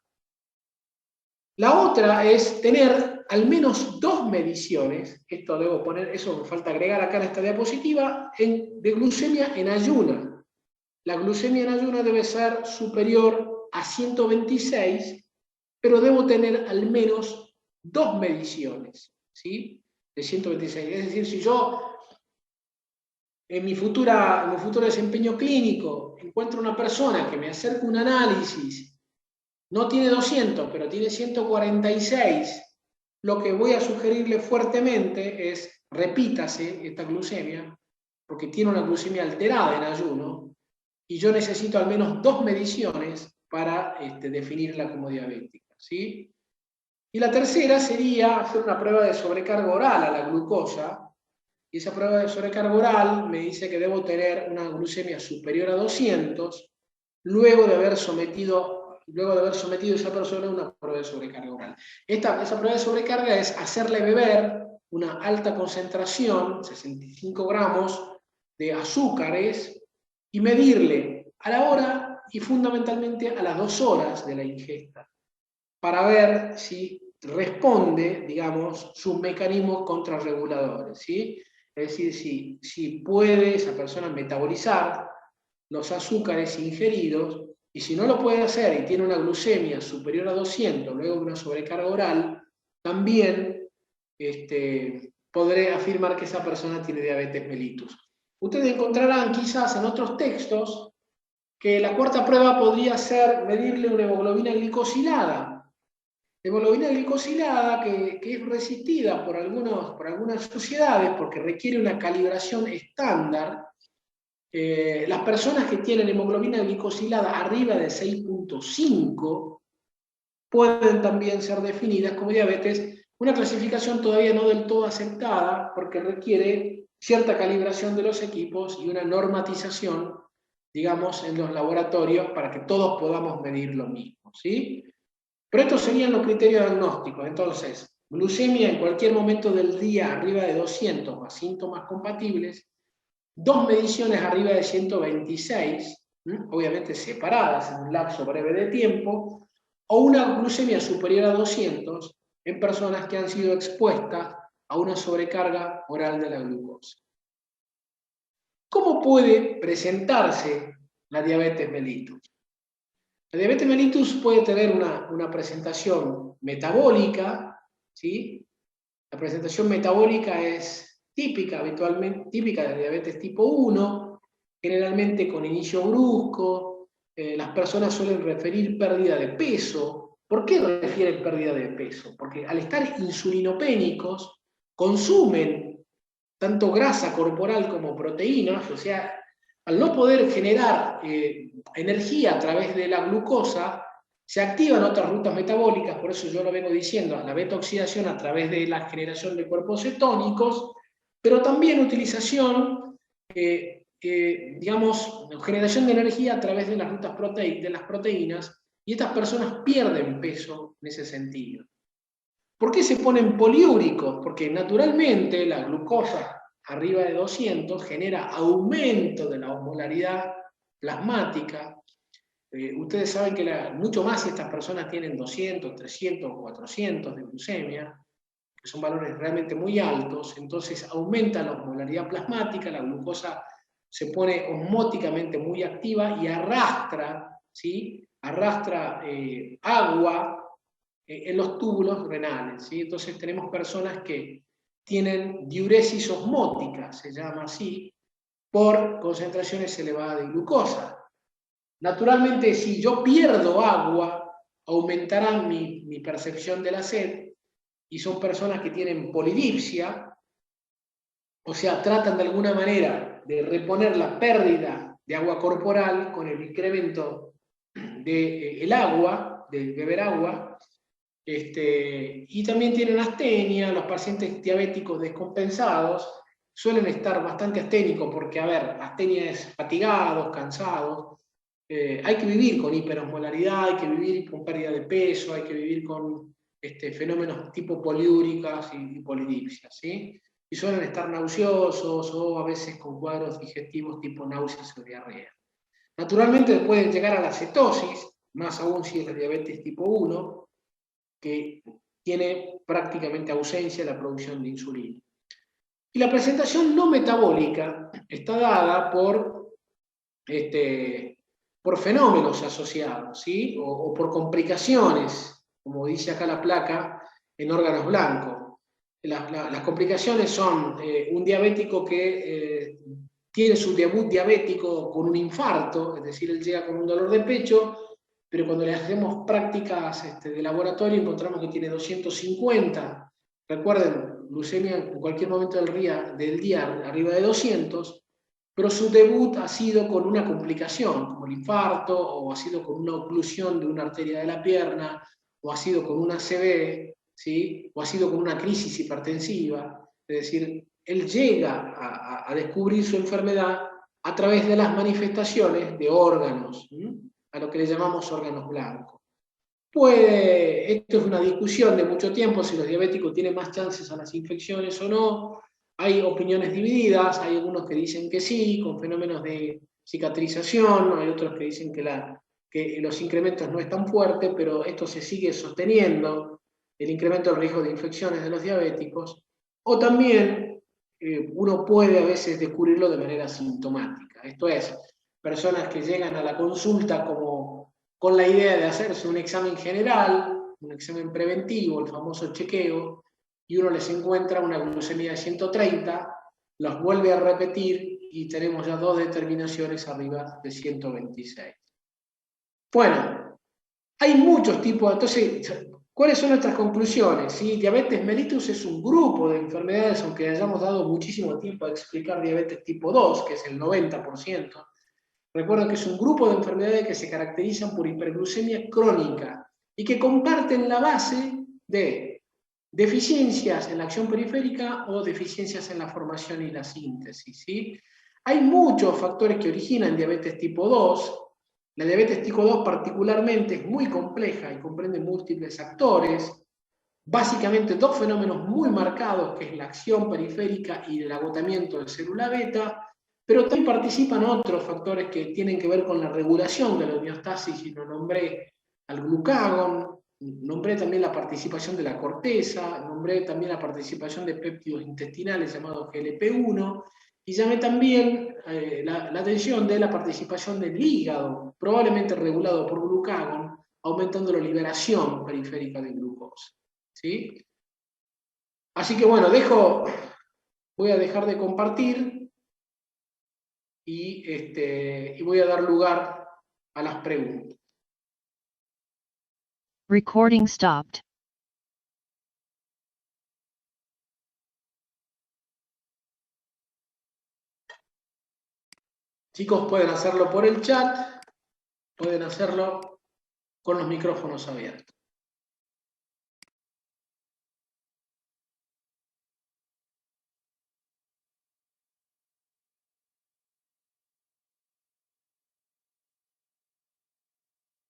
S1: La otra es tener al menos 2 mediciones, esto debo poner, eso me falta agregar acá en esta diapositiva, de glucemia en ayuna. La glucemia en ayuna debe ser superior a 126, pero debo tener al menos 2 mediciones, ¿sí? De 126. Es decir, si yo en mi futuro desempeño clínico encuentro una persona que me acerca un análisis, no tiene 200, pero tiene 146, lo que voy a sugerirle fuertemente es repítase esta glucemia, porque tiene una glucemia alterada en ayuno, y yo necesito al menos 2 mediciones para definirla como diabética, ¿sí? Y la tercera sería hacer una prueba de sobrecarga oral a la glucosa, y esa prueba de sobrecarga oral me dice que debo tener una glucemia superior a 200, luego de haber sometido a esa persona a una prueba de sobrecarga oral. Esa prueba de sobrecarga es hacerle beber una alta concentración, 65 gramos, de azúcares, y medirle a la hora y fundamentalmente a las 2 horas de la ingesta, para ver si responde, digamos, sus mecanismos contrarreguladores, ¿sí? Es decir, si puede esa persona metabolizar los azúcares ingeridos, y si no lo puede hacer y tiene una glucemia superior a 200 luego de una sobrecarga oral, también podré afirmar que esa persona tiene diabetes mellitus. Ustedes encontrarán quizás en otros textos que la cuarta prueba podría ser medirle una hemoglobina glicosilada. Hemoglobina glicosilada que es resistida por algunas sociedades porque requiere una calibración estándar. Las personas que tienen hemoglobina glicosilada arriba de 6.5 pueden también ser definidas como diabetes, una clasificación todavía no del todo aceptada porque requiere cierta calibración de los equipos y una normatización, digamos, en los laboratorios para que todos podamos medir lo mismo, ¿sí? Pero estos serían los criterios diagnósticos. Entonces, glucemia en cualquier momento del día arriba de 200 más síntomas compatibles, 2 mediciones arriba de 126, obviamente separadas en un lapso breve de tiempo, o una glucemia superior a 200 en personas que han sido expuestas a una sobrecarga oral de la glucosa. ¿Cómo puede presentarse la diabetes mellitus? La diabetes mellitus puede tener una presentación metabólica, ¿sí? La presentación metabólica es habitualmente típica de la diabetes tipo 1, generalmente con inicio brusco. Las personas suelen referir pérdida de peso. ¿Por qué refieren pérdida de peso? Porque al estar insulinopénicos consumen tanto grasa corporal como proteínas, o sea, al no poder generar energía a través de la glucosa, se activan otras rutas metabólicas, por eso yo lo vengo diciendo, la beta-oxidación a través de la generación de cuerpos cetónicos, pero también utilización, digamos, generación de energía a través de las rutas de las proteínas, y estas personas pierden peso en ese sentido. ¿Por qué se ponen poliúricos? Porque naturalmente la glucosa arriba de 200 genera aumento de la osmolaridad plasmática, Ustedes saben que mucho más si estas personas tienen 200, 300, 400 de glucemia, que son valores realmente muy altos, entonces aumenta la osmolaridad plasmática, la glucosa se pone osmóticamente muy activa y arrastra, ¿sí? Arrastra agua en los túbulos renales, ¿sí? Entonces tenemos personas que tienen diuresis osmótica, se llama así, por concentraciones elevadas de glucosa. Naturalmente, si yo pierdo agua, aumentará mi percepción de la sed, y son personas que tienen polidipsia, o sea, tratan de alguna manera de reponer la pérdida de agua corporal con el incremento del agua, de beber agua, y también tienen astenia. Los pacientes diabéticos descompensados suelen estar bastante asténicos porque, a ver, astenia es fatigados, cansados. Hay que vivir con hiperosmolaridad, hay que vivir con pérdida de peso, hay que vivir con fenómenos tipo poliúricas y polidipsias, ¿sí? Y suelen estar nauseosos o a veces con cuadros digestivos tipo náuseas o diarrea. Naturalmente pueden llegar a la cetosis, más aún si es la diabetes tipo 1, que tiene prácticamente ausencia de la producción de insulina. Y la presentación no metabólica está dada por fenómenos asociados, ¿sí? O por complicaciones, como dice acá la placa, en órganos blancos. Las complicaciones son un diabético que tiene su debut diabético con un infarto, es decir, él llega con un dolor de pecho, pero cuando le hacemos prácticas de laboratorio encontramos que tiene 250. Recuerden, glucemia en cualquier momento del día arriba de 200, pero su debut ha sido con una complicación, como el infarto, o ha sido con una oclusión de una arteria de la pierna, o ha sido con una ACV, ¿sí? O ha sido con una crisis hipertensiva. Es decir, él llega a descubrir su enfermedad a través de las manifestaciones de órganos, ¿sí? A lo que le llamamos órganos blancos. Esto es una discusión de mucho tiempo, si los diabéticos tienen más chances a las infecciones o no. Hay opiniones divididas, hay algunos que dicen que sí, con fenómenos de cicatrización, hay otros que dicen que los incrementos no es tan fuerte, pero esto se sigue sosteniendo, el incremento del riesgo de infecciones de los diabéticos, o también uno puede a veces descubrirlo de manera sintomática. Esto es, personas que llegan a la consulta con la idea de hacerse un examen general, un examen preventivo, el famoso chequeo, y uno les encuentra una glucemia de 130, los vuelve a repetir y tenemos ya 2 determinaciones arriba de 126. Bueno, hay muchos tipos. Entonces, ¿cuáles son nuestras conclusiones? ¿Sí? Diabetes mellitus es un grupo de enfermedades, aunque hayamos dado muchísimo tiempo a explicar diabetes tipo 2, que es el 90%. Recuerden que es un grupo de enfermedades que se caracterizan por hiperglucemia crónica y que comparten la base de deficiencias en la acción periférica o deficiencias en la formación y la síntesis, ¿sí? Hay muchos factores que originan diabetes tipo 2. La diabetes tipo 2 particularmente es muy compleja y comprende múltiples actores. Básicamente 2 fenómenos muy marcados, que es la acción periférica y el agotamiento de célula beta, pero también participan otros factores que tienen que ver con la regulación de la homeostasis, y lo nombré al glucagón, nombré también la participación de la corteza, nombré también la participación de péptidos intestinales llamados GLP-1, y llamé también la atención de la participación del hígado, probablemente regulado por glucagón, aumentando la liberación periférica de glucosa, ¿sí? Así que bueno, voy a dejar de compartir y voy a dar lugar a las preguntas.
S3: Recording stopped.
S1: Chicos, pueden hacerlo por el chat, pueden hacerlo con los micrófonos abiertos.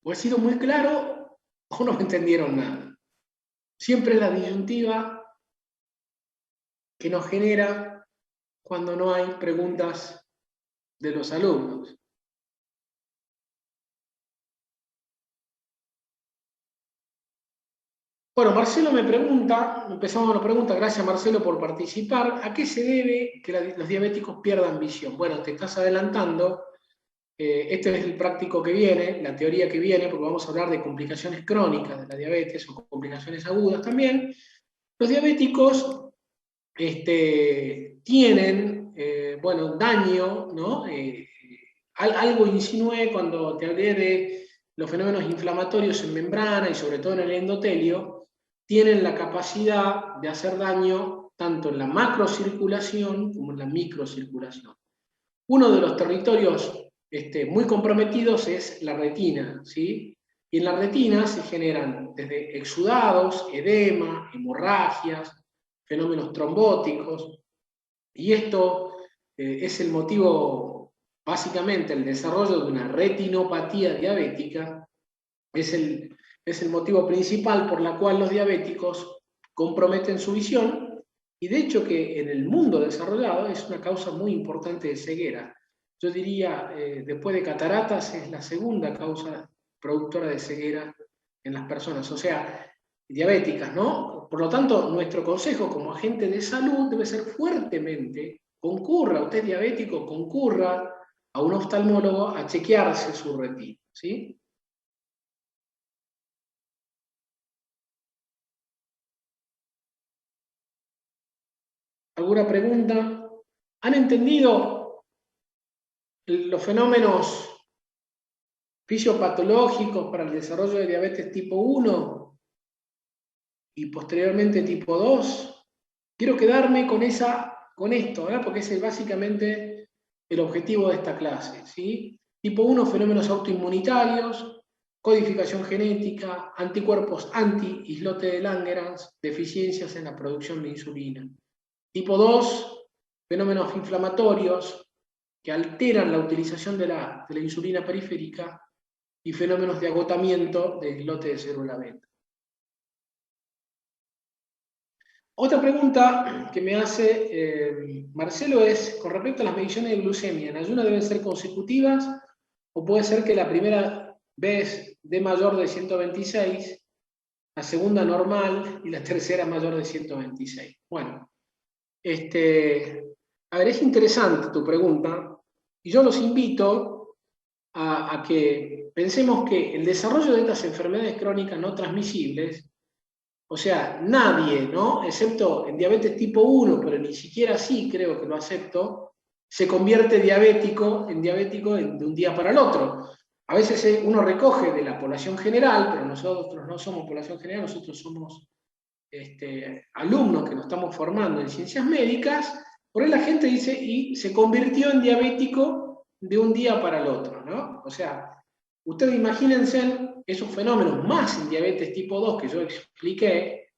S1: O he sido muy claro o no me entendieron nada. Siempre es la disyuntiva que nos genera cuando no hay preguntas de los alumnos. Bueno, Marcelo me pregunta, empezamos con la pregunta, gracias Marcelo por participar, ¿a qué se debe que los diabéticos pierdan visión? Bueno, te estás adelantando, este es el práctico que viene, la teoría que viene, porque vamos a hablar de complicaciones crónicas de la diabetes o complicaciones agudas también. Los diabéticos tienen, bueno, daño, ¿no? Algo insinué cuando te hablé de los fenómenos inflamatorios en membrana y sobre todo en el endotelio, tienen la capacidad de hacer daño tanto en la macrocirculación como en la microcirculación. Uno de los territorios muy comprometidos es la retina, ¿sí? Y en la retina se generan desde exudados, edema, hemorragias, fenómenos trombóticos, y esto es el motivo, básicamente, el desarrollo de una retinopatía diabética, es el motivo principal por la cual los diabéticos comprometen su visión, y de hecho que en el mundo desarrollado es una causa muy importante de ceguera. Yo diría, después de cataratas, es la segunda causa productora de ceguera en las personas, o sea, diabéticas, ¿no? Por lo tanto, nuestro consejo como agente de salud debe ser fuertemente, concurra, usted es diabético, concurra a un oftalmólogo a chequearse su retina, ¿sí? ¿Alguna pregunta? ¿Han entendido los fenómenos fisiopatológicos para el desarrollo de diabetes tipo 1 y posteriormente tipo 2? Quiero quedarme con esto, ¿verdad? Porque ese es básicamente el objetivo de esta clase, ¿sí? Tipo 1, fenómenos autoinmunitarios, codificación genética, anticuerpos anti-islote de Langerhans, deficiencias en la producción de insulina. Tipo 2, fenómenos inflamatorios que alteran la utilización de la insulina periférica y fenómenos de agotamiento del islote de célula beta. Otra pregunta que me hace Marcelo es, con respecto a las mediciones de glucemia, ¿en ayuno deben ser consecutivas o puede ser que la primera vez dé mayor de 126, la segunda normal y la tercera mayor de 126? Bueno, a ver, es interesante tu pregunta y yo los invito a que pensemos que el desarrollo de estas enfermedades crónicas no transmisibles, o sea, nadie, ¿no? Excepto en diabetes tipo 1, pero ni siquiera así creo que lo acepto, se convierte en diabético de un día para el otro. A veces uno recoge de la población general, pero nosotros no somos población general, nosotros somos alumnos que nos estamos formando en ciencias médicas. Por ahí la gente dice, y se convirtió en diabético de un día para el otro, ¿no? O sea, ustedes imagínense esos fenómenos más en diabetes tipo 2 que yo expliqué,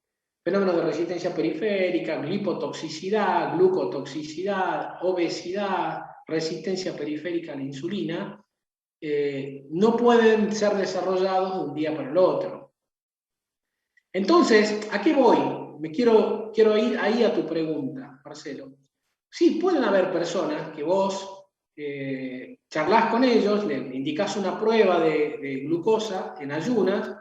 S1: fenómenos de resistencia periférica, lipotoxicidad, glucotoxicidad, obesidad, resistencia periférica a la insulina, no pueden ser desarrollados de un día para el otro. Entonces, ¿a qué voy? Quiero ir ahí a tu pregunta, Marcelo. Sí, pueden haber personas que vos charlás con ellos, le indicás una prueba de glucosa en ayunas,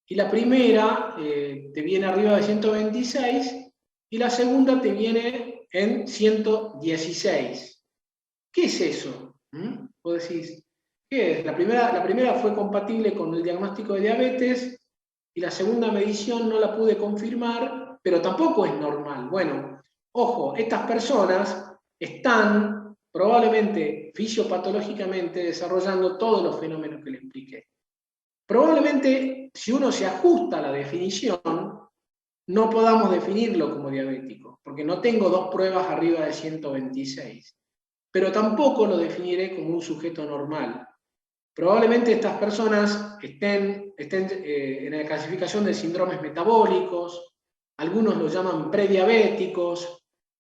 S1: y la primera te viene arriba de 126 y la segunda te viene en 116. ¿Qué es eso? Vos decís, ¿qué es? La primera fue compatible con el diagnóstico de diabetes y la segunda medición no la pude confirmar, pero tampoco es normal. Bueno, ojo, estas personas están probablemente fisiopatológicamente desarrollando todos los fenómenos que les expliqué. Probablemente, si uno se ajusta a la definición, no podamos definirlo como diabético, porque no tengo dos pruebas arriba de 126, pero tampoco lo definiré como un sujeto normal. Probablemente estas personas estén en la clasificación de síndromes metabólicos, algunos lo llaman prediabéticos.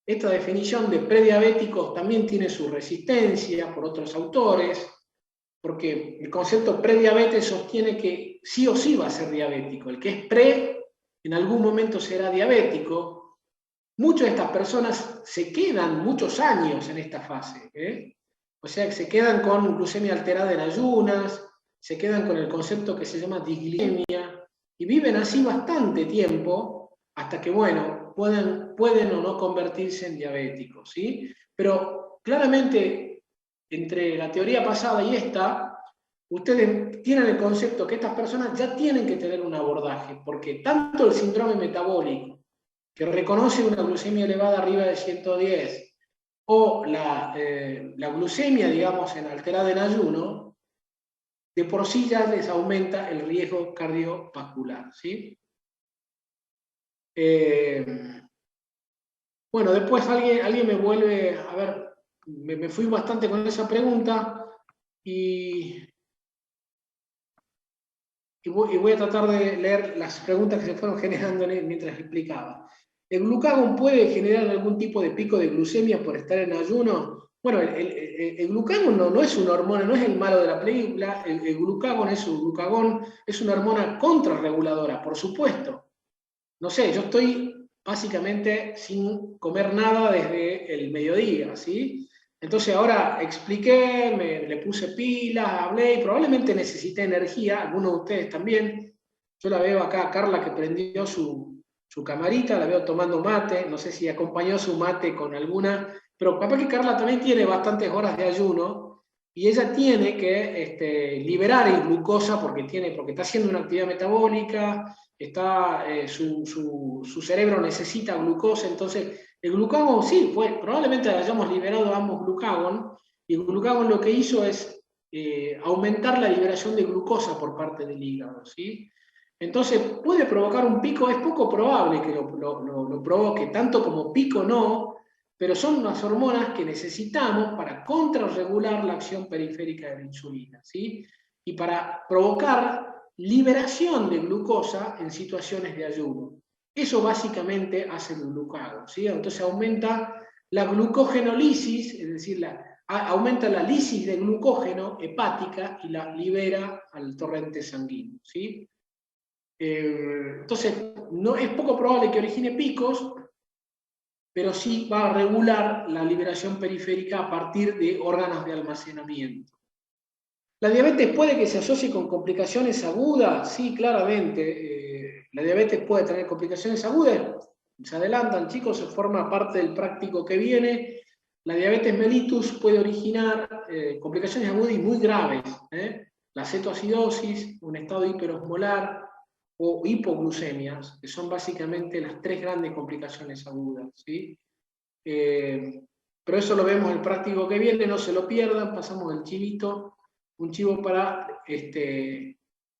S1: Esta definición de prediabéticos también tiene su resistencia por otros autores, porque el concepto prediabetes sostiene que sí o sí va a ser diabético. El que es pre, en algún momento será diabético. Muchas de estas personas se quedan muchos años en esta fase, O sea, que se quedan con glucemia alterada en ayunas, se quedan con el concepto que se llama disglicemia, y viven así bastante tiempo hasta que, bueno, pueden o no convertirse en diabéticos, ¿sí? Pero claramente, entre la teoría pasada y esta, ustedes tienen el concepto que estas personas ya tienen que tener un abordaje, porque tanto el síndrome metabólico, que reconoce una glucemia elevada arriba de 110, o la glucemia, digamos, alterada en ayuno, de por sí ya les aumenta el riesgo cardiovascular, ¿sí? Bueno, después alguien me vuelve, a ver, me fui bastante con esa pregunta y voy a tratar de leer las preguntas que se fueron generando mientras explicaba. ¿El glucagón puede generar algún tipo de pico de glucemia por estar en ayuno? Bueno, el glucagón no es una hormona, no es el malo de la película. El glucagón es una hormona contrarreguladora, por supuesto. No sé, yo estoy básicamente sin comer nada desde el mediodía, ¿sí? Entonces ahora expliqué, le puse pilas, hablé y probablemente necesité energía, algunos de ustedes también. Yo la veo acá, Carla, que prendió su camarita, la veo tomando mate, no sé si acompañó su mate con alguna, pero capaz que Carla también tiene bastantes horas de ayuno y ella tiene que liberar el glucosa porque está haciendo una actividad metabólica, su cerebro necesita glucosa, entonces el glucagón sí, probablemente hayamos liberado ambos glucagón, y el glucagón lo que hizo es aumentar la liberación de glucosa por parte del hígado, ¿sí? Entonces puede provocar un pico, es poco probable que lo provoque, tanto como pico no, pero son unas hormonas que necesitamos para contrarregular la acción periférica de la insulina, ¿sí? Y para provocar liberación de glucosa en situaciones de ayuno. Eso básicamente hace el glucagón, ¿sí? Entonces aumenta la glucogenolisis, es decir, aumenta la lisis de glucógeno hepática y la libera al torrente sanguíneo, ¿sí? Entonces, no, es poco probable que origine picos, pero sí va a regular la liberación periférica a partir de órganos de almacenamiento. ¿La diabetes puede que se asocie con complicaciones agudas? Sí, claramente. La diabetes puede tener complicaciones agudas. Se adelantan, chicos, se forma parte del práctico que viene. La diabetes mellitus puede originar complicaciones agudas y muy graves. La cetoacidosis, un estado hiperosmolar o hipoglucemias, que son básicamente las tres grandes complicaciones agudas, ¿sí? Pero eso lo vemos en el práctico que viene, no se lo pierdan, pasamos el chivito, un chivo para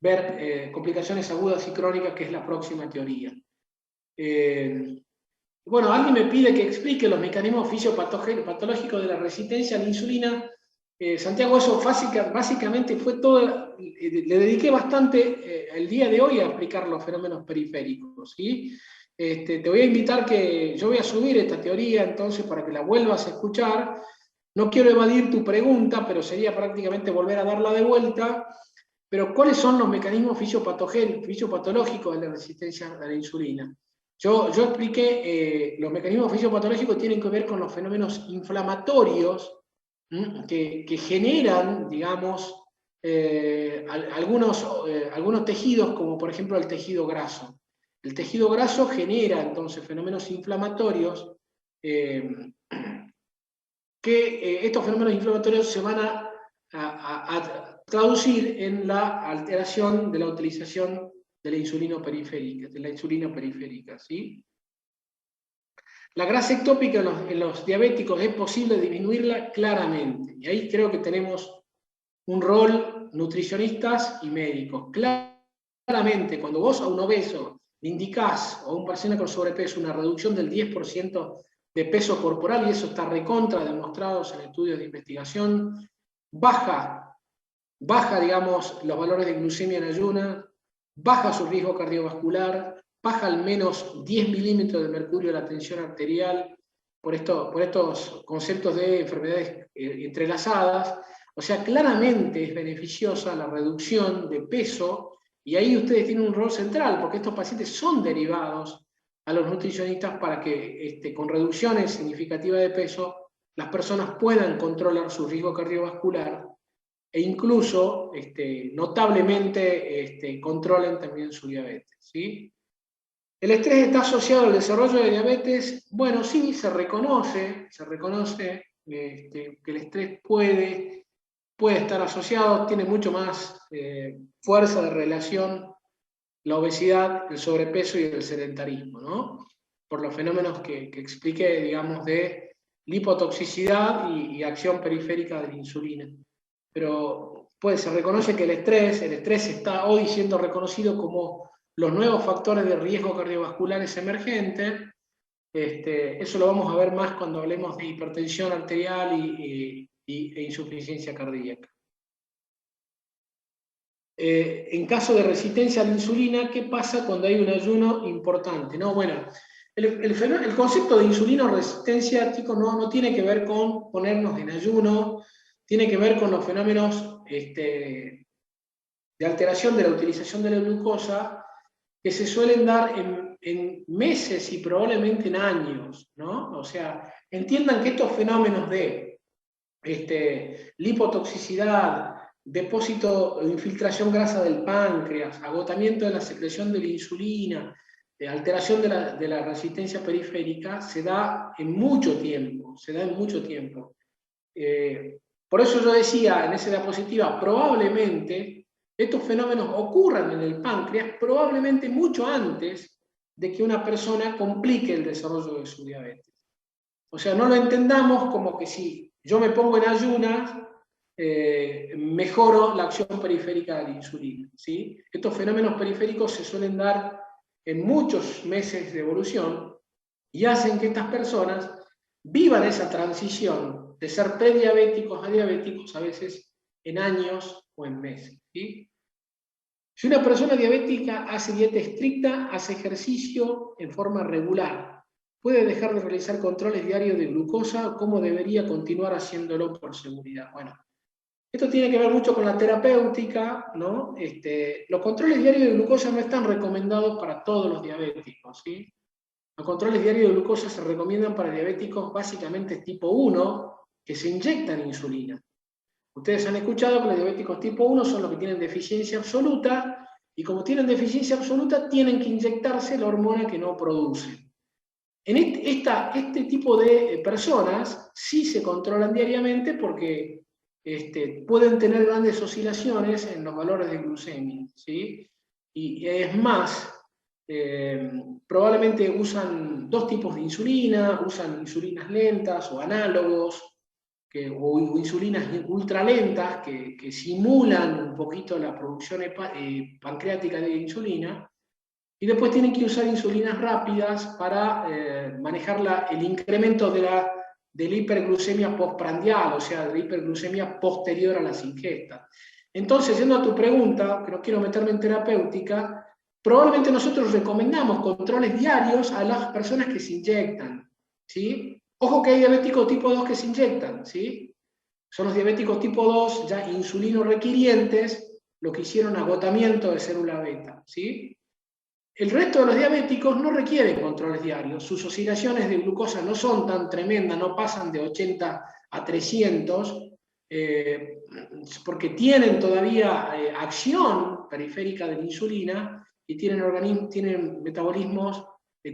S1: ver complicaciones agudas y crónicas, que es la próxima teoría. Bueno, alguien me pide que explique los mecanismos fisiopatológicos de la resistencia a la insulina. Santiago, eso básicamente fue todo, le dediqué bastante el día de hoy a explicar los fenómenos periféricos, ¿sí? Te voy a invitar que yo voy a subir esta teoría entonces para que la vuelvas a escuchar. No quiero evadir tu pregunta, pero sería prácticamente volver a darla de vuelta. Pero ¿cuáles son los mecanismos fisiopatológicos de la resistencia a la insulina? Yo expliqué, los mecanismos fisiopatológicos tienen que ver con los fenómenos inflamatorios que generan, digamos, algunos tejidos, como por ejemplo el tejido graso. El tejido graso genera entonces fenómenos inflamatorios que estos fenómenos inflamatorios se van a traducir en la alteración de la utilización de la insulina periférica, ¿sí? La grasa ectópica en los diabéticos es posible disminuirla claramente, y ahí creo que tenemos un rol nutricionistas y médicos. Claramente, cuando vos a un obeso le indicás, o a un persona con sobrepeso, una reducción del 10% de peso corporal, y eso está recontra demostrados en estudios de investigación, baja, digamos, los valores de glucemia en ayuno, baja su riesgo cardiovascular, baja al menos 10 milímetros de mercurio de la tensión arterial por estos conceptos de enfermedades entrelazadas. O sea, claramente es beneficiosa la reducción de peso, y ahí ustedes tienen un rol central, porque estos pacientes son derivados a los nutricionistas para que con reducciones significativas de peso las personas puedan controlar su riesgo cardiovascular e incluso notablemente controlen también su diabetes, ¿sí? ¿El estrés está asociado al desarrollo de diabetes? Bueno, sí, se reconoce que el estrés puede estar asociado, tiene mucho más fuerza de relación la obesidad, el sobrepeso y el sedentarismo, ¿no? Por los fenómenos que expliqué, digamos, de lipotoxicidad y acción periférica de la insulina. Pero pues se reconoce que el estrés está hoy siendo reconocido como los nuevos factores de riesgo cardiovasculares emergentes. Eso lo vamos a ver más cuando hablemos de hipertensión arterial e insuficiencia cardíaca. En caso de resistencia a la insulina, ¿qué pasa cuando hay un ayuno importante? No, bueno, el concepto de insulino resistencia, chicos, no tiene que ver con ponernos en ayuno, tiene que ver con los fenómenos de alteración de la utilización de la glucosa que se suelen dar en meses y probablemente en años, ¿no? O sea, entiendan que estos fenómenos de lipotoxicidad, depósito, infiltración grasa del páncreas, agotamiento de la secreción de la insulina, alteración de la resistencia periférica, se da en mucho tiempo, por eso yo decía en esa diapositiva, probablemente estos fenómenos ocurran en el páncreas, probablemente mucho antes de que una persona complique el desarrollo de su diabetes. O sea, no lo entendamos como que si yo me pongo en ayunas, mejoro la acción periférica de la insulina, ¿sí? Estos fenómenos periféricos se suelen dar en muchos meses de evolución y hacen que estas personas vivan esa transición de ser prediabéticos a diabéticos a veces en años o en meses, ¿sí? Si una persona diabética hace dieta estricta, hace ejercicio en forma regular, puede dejar de realizar controles diarios de glucosa, ¿cómo debería continuar haciéndolo por seguridad? Bueno, esto tiene que ver mucho con la terapéutica, ¿no? Los controles diarios de glucosa no están recomendados para todos los diabéticos, ¿sí? Los controles diarios de glucosa se recomiendan para diabéticos básicamente tipo 1 que se inyectan insulina. Ustedes han escuchado que los diabéticos tipo 1 son los que tienen deficiencia absoluta y como tienen deficiencia absoluta tienen que inyectarse la hormona que no producen. En este tipo de personas sí se controlan diariamente porque pueden tener grandes oscilaciones en los valores de glucemia, ¿sí? Y es más, probablemente usan dos tipos de insulina, usan insulinas lentas o análogos, o insulinas ultralentas que simulan un poquito la producción pancreática de insulina, y después tienen que usar insulinas rápidas para manejar el incremento de la hiperglucemia postprandial, o sea, de la hiperglucemia posterior a las ingestas. Entonces, yendo a tu pregunta, que no quiero meterme en terapéutica, probablemente nosotros recomendamos controles diarios a las personas que se inyectan, ¿sí? Ojo que hay diabéticos tipo 2 que se inyectan, ¿sí? Son los diabéticos tipo 2 ya insulino requirientes, los que hicieron agotamiento de célula beta, ¿sí? El resto de los diabéticos no requieren controles diarios, sus oscilaciones de glucosa no son tan tremendas, no pasan de 80 a 300, porque tienen todavía acción periférica de la insulina y tienen metabolismos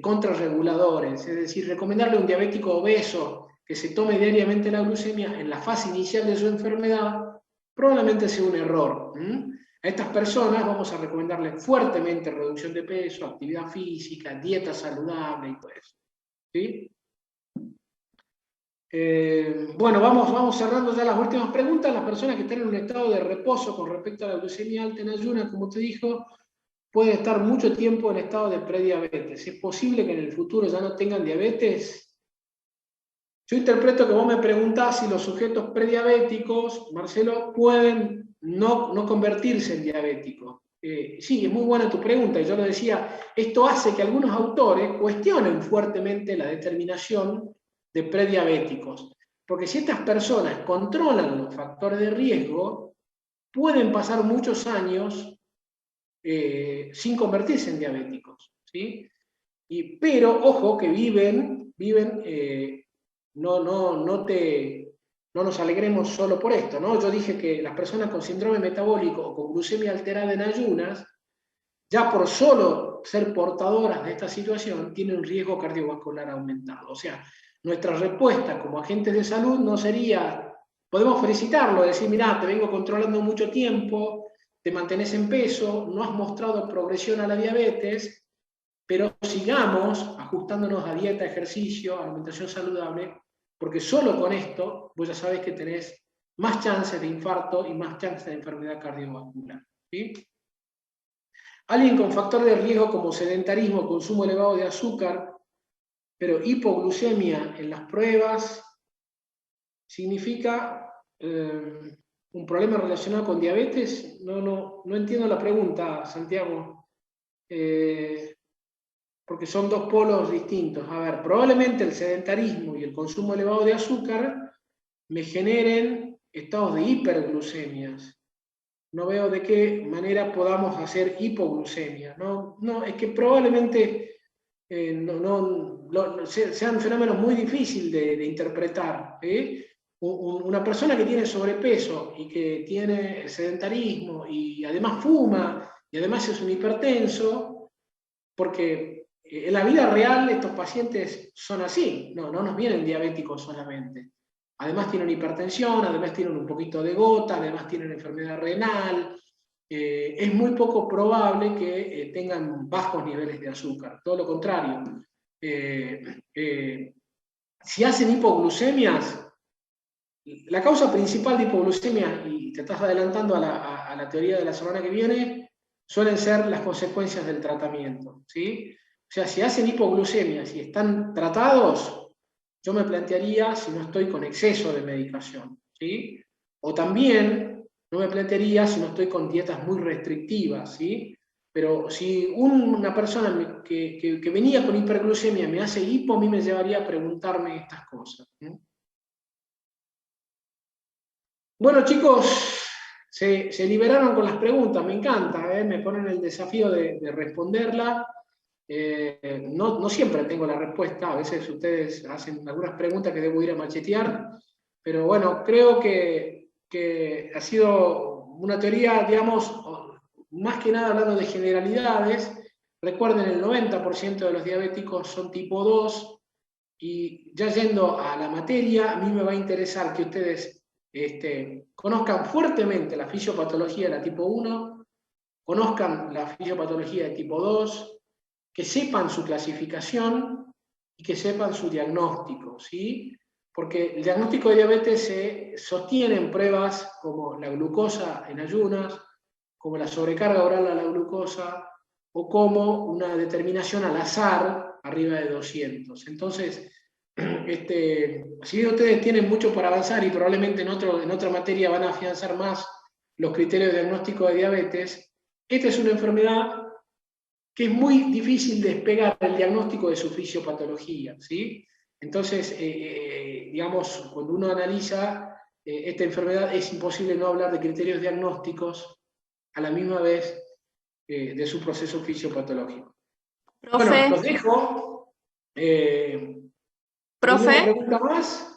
S1: contrarreguladores, es decir, recomendarle a un diabético obeso que se tome diariamente la glucemia en la fase inicial de su enfermedad probablemente sea un error. A estas personas vamos a recomendarles fuertemente reducción de peso, actividad física, dieta saludable y todo eso, ¿sí? Bueno, vamos cerrando ya las últimas preguntas. Las personas que están en un estado de reposo con respecto a la glucemia alta en ayunas, como te dijo, pueden estar mucho tiempo en estado de prediabetes. ¿Es posible que en el futuro ya no tengan diabetes? Yo interpreto que vos me preguntás si los sujetos prediabéticos, Marcelo, pueden no convertirse en diabéticos. Sí, es muy buena tu pregunta, y yo lo decía, esto hace que algunos autores cuestionen fuertemente la determinación de prediabéticos, porque si estas personas controlan los factores de riesgo, pueden pasar muchos años sin convertirse en diabéticos, ¿sí? Pero, ojo, que viven no te no nos alegremos solo por esto, ¿no? Yo dije que las personas con síndrome metabólico o con glucemia alterada en ayunas, ya por solo ser portadoras de esta situación, tienen un riesgo cardiovascular aumentado. O sea, nuestra respuesta como agentes de salud no sería, podemos felicitarlo, decir, mirá, te vengo controlando mucho tiempo, te mantenés en peso, no has mostrado progresión a la diabetes, pero sigamos ajustándonos a dieta, ejercicio, alimentación saludable, porque solo con esto vos ya sabés que tenés más chances de infarto y más chances de enfermedad cardiovascular. ¿Sí? Alguien con factor de riesgo como sedentarismo, consumo elevado de azúcar, pero hipoglucemia en las pruebas, significa un problema relacionado con diabetes. No entiendo la pregunta, Santiago. Porque son dos polos distintos. A ver, probablemente el sedentarismo y el consumo elevado de azúcar me generen estados de hiperglucemias. No veo de qué manera podamos hacer hipoglucemia. No, es que probablemente sean fenómenos muy difíciles de interpretar. Una persona que tiene sobrepeso y que tiene sedentarismo y además fuma y además es un hipertenso, porque en la vida real estos pacientes son así, no nos vienen diabéticos solamente. Además tienen hipertensión, además tienen un poquito de gota, además tienen enfermedad renal. Es muy poco probable que tengan bajos niveles de azúcar, todo lo contrario. Si hacen hipoglucemias, la causa principal de hipoglucemia, y te estás adelantando a la teoría de la semana que viene, suelen ser las consecuencias del tratamiento, ¿sí? O sea, si hacen hipoglucemia, si están tratados, yo me plantearía si no estoy con exceso de medicación, ¿sí? O también no me plantearía si no estoy con dietas muy restrictivas, ¿sí? Pero si una persona que venía con hiperglucemia me hace hipo, a mí me llevaría a preguntarme estas cosas, ¿no? Bueno, chicos, se liberaron con las preguntas, me encanta, me ponen el desafío de responderla. No siempre tengo la respuesta, a veces ustedes hacen algunas preguntas que debo ir a machetear, pero bueno, creo que ha sido una teoría, digamos, más que nada hablando de generalidades. Recuerden, el 90% de los diabéticos son tipo 2, y ya yendo a la materia, a mí me va a interesar que ustedes conozcan fuertemente la fisiopatología de la tipo 1, conozcan la fisiopatología de tipo 2, que sepan su clasificación y que sepan su diagnóstico, ¿sí? Porque el diagnóstico de diabetes se sostiene en pruebas como la glucosa en ayunas, como la sobrecarga oral a la glucosa, o como una determinación al azar arriba de 200. Entonces, si bien ustedes tienen mucho para avanzar y probablemente en otra materia van a afianzar más los criterios de diagnóstico de diabetes, esta es una enfermedad que es muy difícil despegar el diagnóstico de su fisiopatología, ¿sí? Entonces, digamos, cuando uno analiza esta enfermedad, es imposible no hablar de criterios diagnósticos a la misma vez de su proceso fisiopatológico.
S2: Profe.
S1: Bueno, los dejo.
S2: Profe.
S1: ¿Alguna pregunta más?